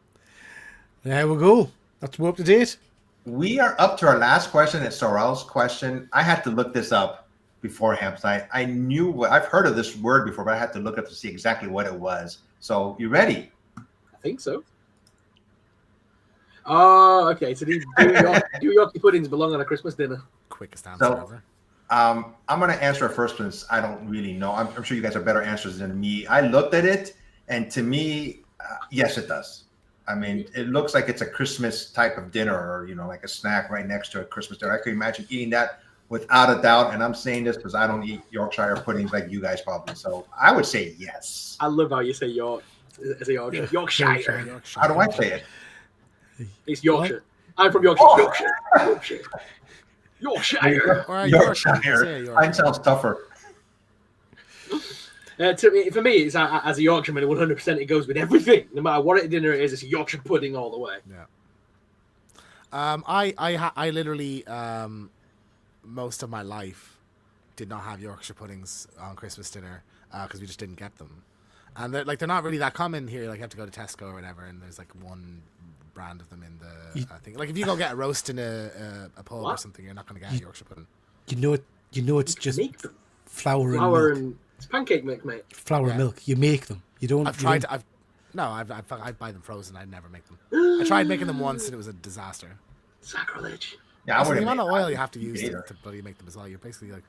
There we go. That's we're up to date. We are up to our last question. It's Sorrel's question. I had to look this up beforehand. I knew I've heard of this word before, but I had to look up to see exactly what it was. So you ready? I think so. Oh, okay. So these New Yorkie puddings belong on a Christmas dinner. Quickest answer So- ever. I'm going to answer it first because I don't really know. I'm sure you guys have better answers than me. I looked at it, and to me, Yes, it does. I mean, it looks like it's a Christmas type of dinner, or like a snack right next to a Christmas dinner. I could imagine eating that without a doubt. And I'm saying this because I don't eat Yorkshire puddings like you guys probably. So I would say yes. I love how you say York as a Yorkshire. Yorkshire. How do I say it? It's Yorkshire. I'm from Yorkshire. Oh. Yorkshire. Yorkshire. Or Yorkshire. Mine sounds tougher. For me, it's as a Yorkshireman, 100% it goes with everything. No matter what dinner it is, it's Yorkshire pudding all the way. Yeah. I literally most of my life did not have Yorkshire puddings on Christmas dinner because we just didn't get them, and they're not really that common here. Like you have to go to Tesco or whatever, and there's like one brand of them in the. I think like if you go get a roast in a pub or something, you're not going to get a Yorkshire pudding. You know it's just Make them. flour and Flour milk. and it's pancake mix, mate. Flour and milk. You make them. You don't. I've tried. I buy them frozen. I never make them. I tried making them once and it was a disaster. Sacrilege. Yeah, I Also, the wouldn't. amount of oil you have to use either. to bloody make them as well. You're basically like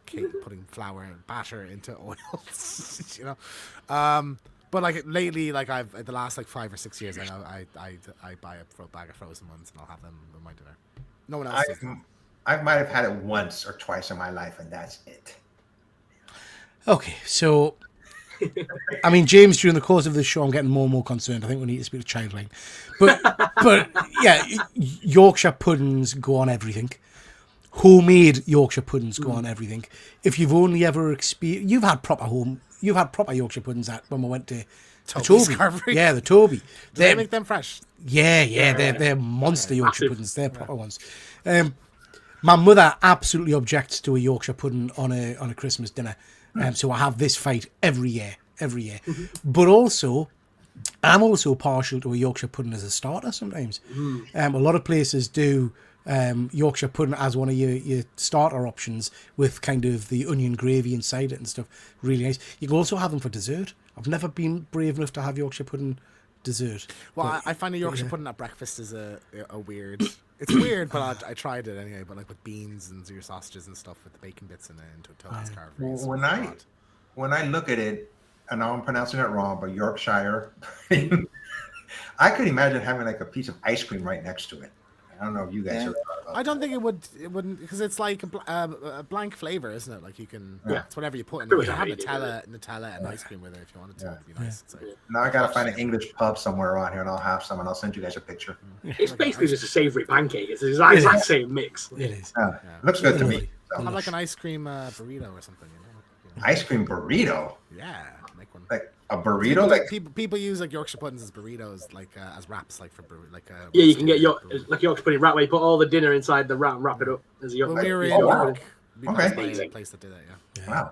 putting flour and batter into oil, you know. But like lately, like the last like 5 or 6 years, I buy a bag of frozen ones and I'll have them with my dinner. No one else does that. I might have had it once or twice in my life, and that's it. Okay, so I mean, James, during the course of this show, I'm getting more and more concerned. I think we need to speak to Childline. But yeah, Yorkshire puddings go on everything. Homemade Yorkshire puddings go on everything. If you've only ever experienced, you've had proper Yorkshire puddings when we went to Toby's Toby. Carvery? Yeah, the Toby. Do they make them fresh? Yeah, they're monster Yorkshire Massive. puddings. They're proper ones. My mother absolutely objects to a Yorkshire pudding on a Christmas dinner. So I have this fight every year. But also, I'm also partial to a Yorkshire pudding as a starter sometimes. A lot of places do Yorkshire pudding as one of your starter options with kind of the onion gravy inside it and stuff. Really nice. You can also have them for dessert. I've never been brave enough to have Yorkshire pudding dessert. Well, I find a Yorkshire pudding at breakfast is a weird. It's weird, but I tried it anyway. But like with beans and your sausages and stuff with the bacon bits in it into Toby's Carvery. When I look at it, and now I'm pronouncing it wrong, but Yorkshire, I could imagine having like a piece of ice cream right next to it. I don't know if you guys ever thought about I don't think it wouldn't because it's like a blank flavor, isn't it? Like you can, it's whatever you put in it. You can have Nutella and ice cream with it if you wanted to. It'd be nice. It's like, Now I gotta find an English pub somewhere around here, and I'll have some, and I'll send you guys a picture. It's basically just a savoury pancake. It's the exact same mix. It is. Looks good to me. So. have like an ice cream burrito or something. You know? Ice cream burrito, Yeah, make one. like a burrito, like People use like Yorkshire puddings as burritos, like as wraps, like for Yeah, you can get Yorkshire pudding wrap where you put all the dinner inside the wrap and wrap it up as a When Yorkshire. we were in Oh, wow. York, we Okay. passed by a place that did that. Yeah.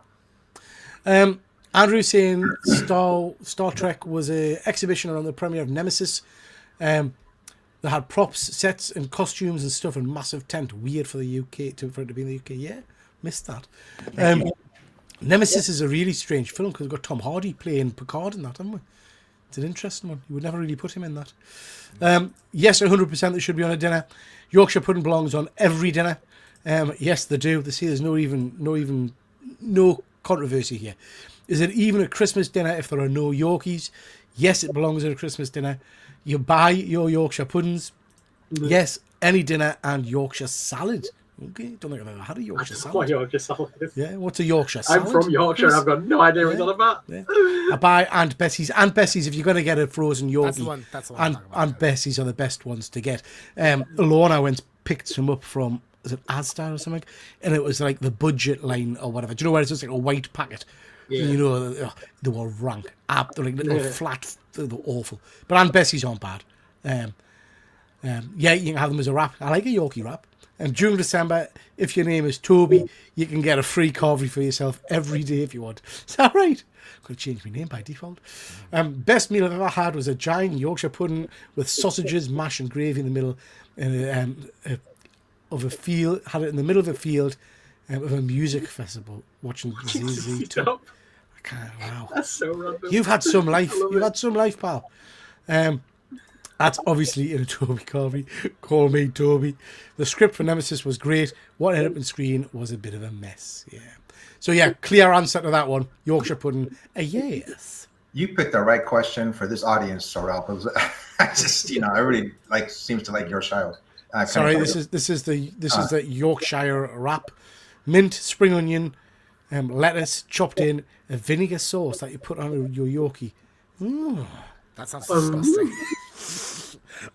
wow. Andrew saying Star Trek was a exhibition around the premiere of Nemesis. They had props, sets, and costumes and stuff, and massive tent. Weird for the UK for it to be in the UK. Yeah, missed that. Nemesis is a really strange film because we've got Tom Hardy playing Picard in that, haven't we? It's an interesting one. You would never really put him in that. Yes, 100% they should be on a dinner. Yorkshire pudding belongs on every dinner. Yes, they do. They see there's no controversy here. Is it even a Christmas dinner if there are no Yorkies? Yes, it belongs at a Christmas dinner. You buy your Yorkshire puddings. Yes, any dinner and Yorkshire salad. Okay, don't think I've ever had a Yorkshire salad. What Yorkshire salad is. Yeah, what's a Yorkshire salad? I'm from Yorkshire and I've got no idea what it's all about. Yeah. I buy Aunt Bessie's. Aunt Bessie's, if you're going to get a frozen Yorkie, That's the one I'm talking about. Aunt Bessie's are the best ones to get. Lorna went picked some up from, is it Asda or something? And it was like the budget line or whatever. Do you know where it's just like a white packet? Yeah. You know, they were rank. They're like little flat, they're awful. But Aunt Bessie's aren't bad. Yeah, you can have them as a wrap. I like a Yorkie wrap. And during December, if your name is Toby, you can get a free carvery for yourself every day if you want. Is that right? I'm going to change my name by default. Best meal I've ever had was a giant Yorkshire pudding with sausages, mash and gravy in the middle of a field. Had it in the middle of a field of a music festival watching ZZ Top. Wow. That's so random. You've had some life. I love You've it. had some life, pal. That's obviously in a Toby Carvery. Call me Toby. The script for Nemesis was great. What ended up on screen was a bit of a mess. Yeah. So yeah, clear answer to that one. Yorkshire pudding, a yes. You picked the right question for this audience, Sorrel. Because I just, everybody seems to like Yorkshire. Sorry, this is the Yorkshire wrap: mint, spring onion, lettuce chopped in, a vinegar sauce that you put on your Yorkie. Ooh. That sounds disgusting.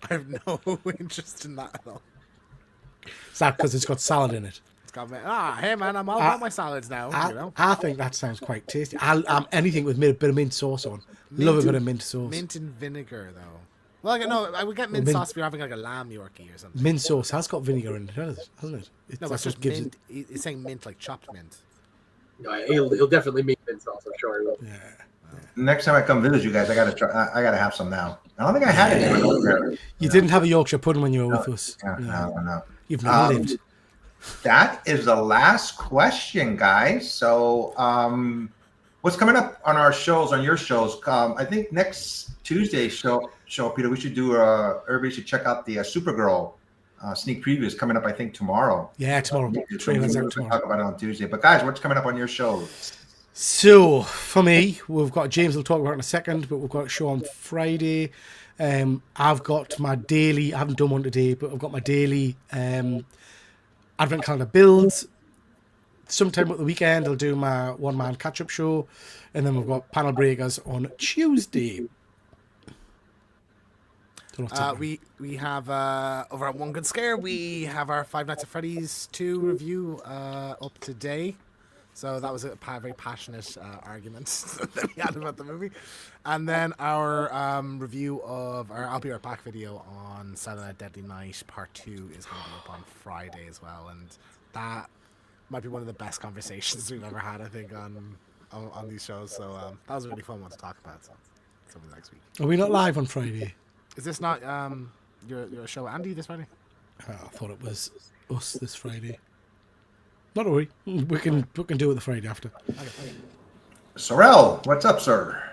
I have no interest in that at all. Is that because it's got salad in it? It's got hey man, I'm all about my salads now. I think that sounds quite tasty. I'm anything with a bit of mint sauce on. Love a bit of mint sauce. Mint and vinegar, though. Well, no, I would get mint sauce if you're having like a lamb Yorkie or something. Mint sauce has got vinegar in it, hasn't it? No, it's just mint. It's saying mint, like chopped mint. No, he'll definitely meet mint sauce. I'm sure he will. Yeah. Next time I come visit you guys, I gotta try. I gotta have some now. I don't think I had it. You didn't have a Yorkshire pudding when you were with us. No. You've never lived. That is the last question, guys. So, what's coming up on our shows, on your shows? I think next Tuesday's show, Peter, we should do. Everybody should check out the Supergirl sneak preview is coming up. I think tomorrow. Yeah, tomorrow. Trailers out tomorrow. Talk about it on Tuesday. But guys, what's coming up on your shows? So for me, we've got James will talk about it in a second, but we've got a show on Friday. I've got my daily. I haven't done one today, but I've got my daily Advent calendar builds. Sometime at the weekend, I'll do my one-man catch-up show, and then we've got panel breakers on Tuesday. We have over at One Good Scare, we have our Five Nights at Freddy's 2 review up today. So that was a very passionate argument that we had about the movie. And then our review of our I'll Be Right Back video on Silent Night Deadly Night Part 2 is going to be up on Friday as well. And that might be one of the best conversations we've ever had, I think, on these shows. So that was a really fun one to talk about. So it's over next week. Are we not live on Friday? Is this not your show, Andy, this Friday? I thought it was us this Friday. Not a worry. We can do it the Friday after. Okay. Sorrel, what's up, sir?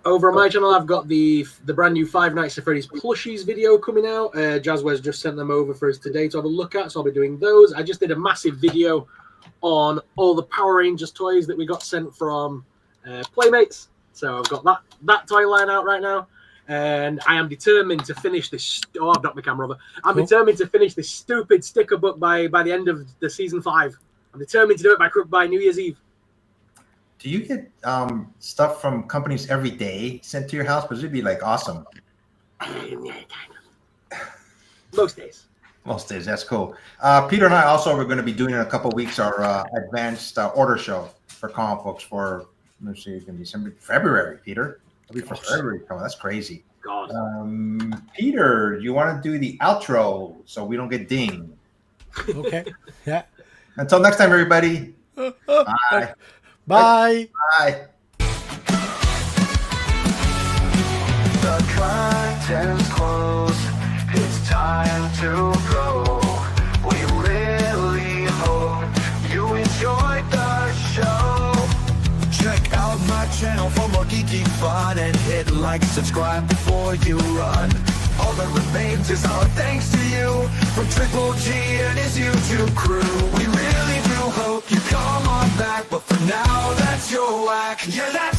Over on my channel, I've got the brand new Five Nights at Freddy's plushies video coming out. Jazzwares just sent them over for us today to have a look at, so I'll be doing those. I just did a massive video on all the Power Rangers toys that we got sent from Playmates. So I've got that toy line out right now. And I am determined to finish this. Oh, I've knocked my camera over. I'm determined to finish this stupid sticker book by the end of the season 5. I'm determined to do it by New Year's Eve. Do you get stuff from companies every day sent to your house? Because it'd be awesome. Most days. Most days, that's cool. Peter and I also are going to be doing in a couple of weeks our advanced order show for comic books for, let's see, it's going to be February, Peter. It'll be for February. Oh, that's crazy. God. Peter, you want to do the outro so we don't get dinged? Okay. Yeah. Until next time, everybody. Bye. Bye. Bye. The curtains close. It's time to go. We really hope you enjoyed the show. Check out my channel for more geeky fun and hit like, subscribe before you run. All that remains is our thanks to you from Triple G and his YouTube crew. We really do hope you come on back, but for now that's your whack. Yeah, that's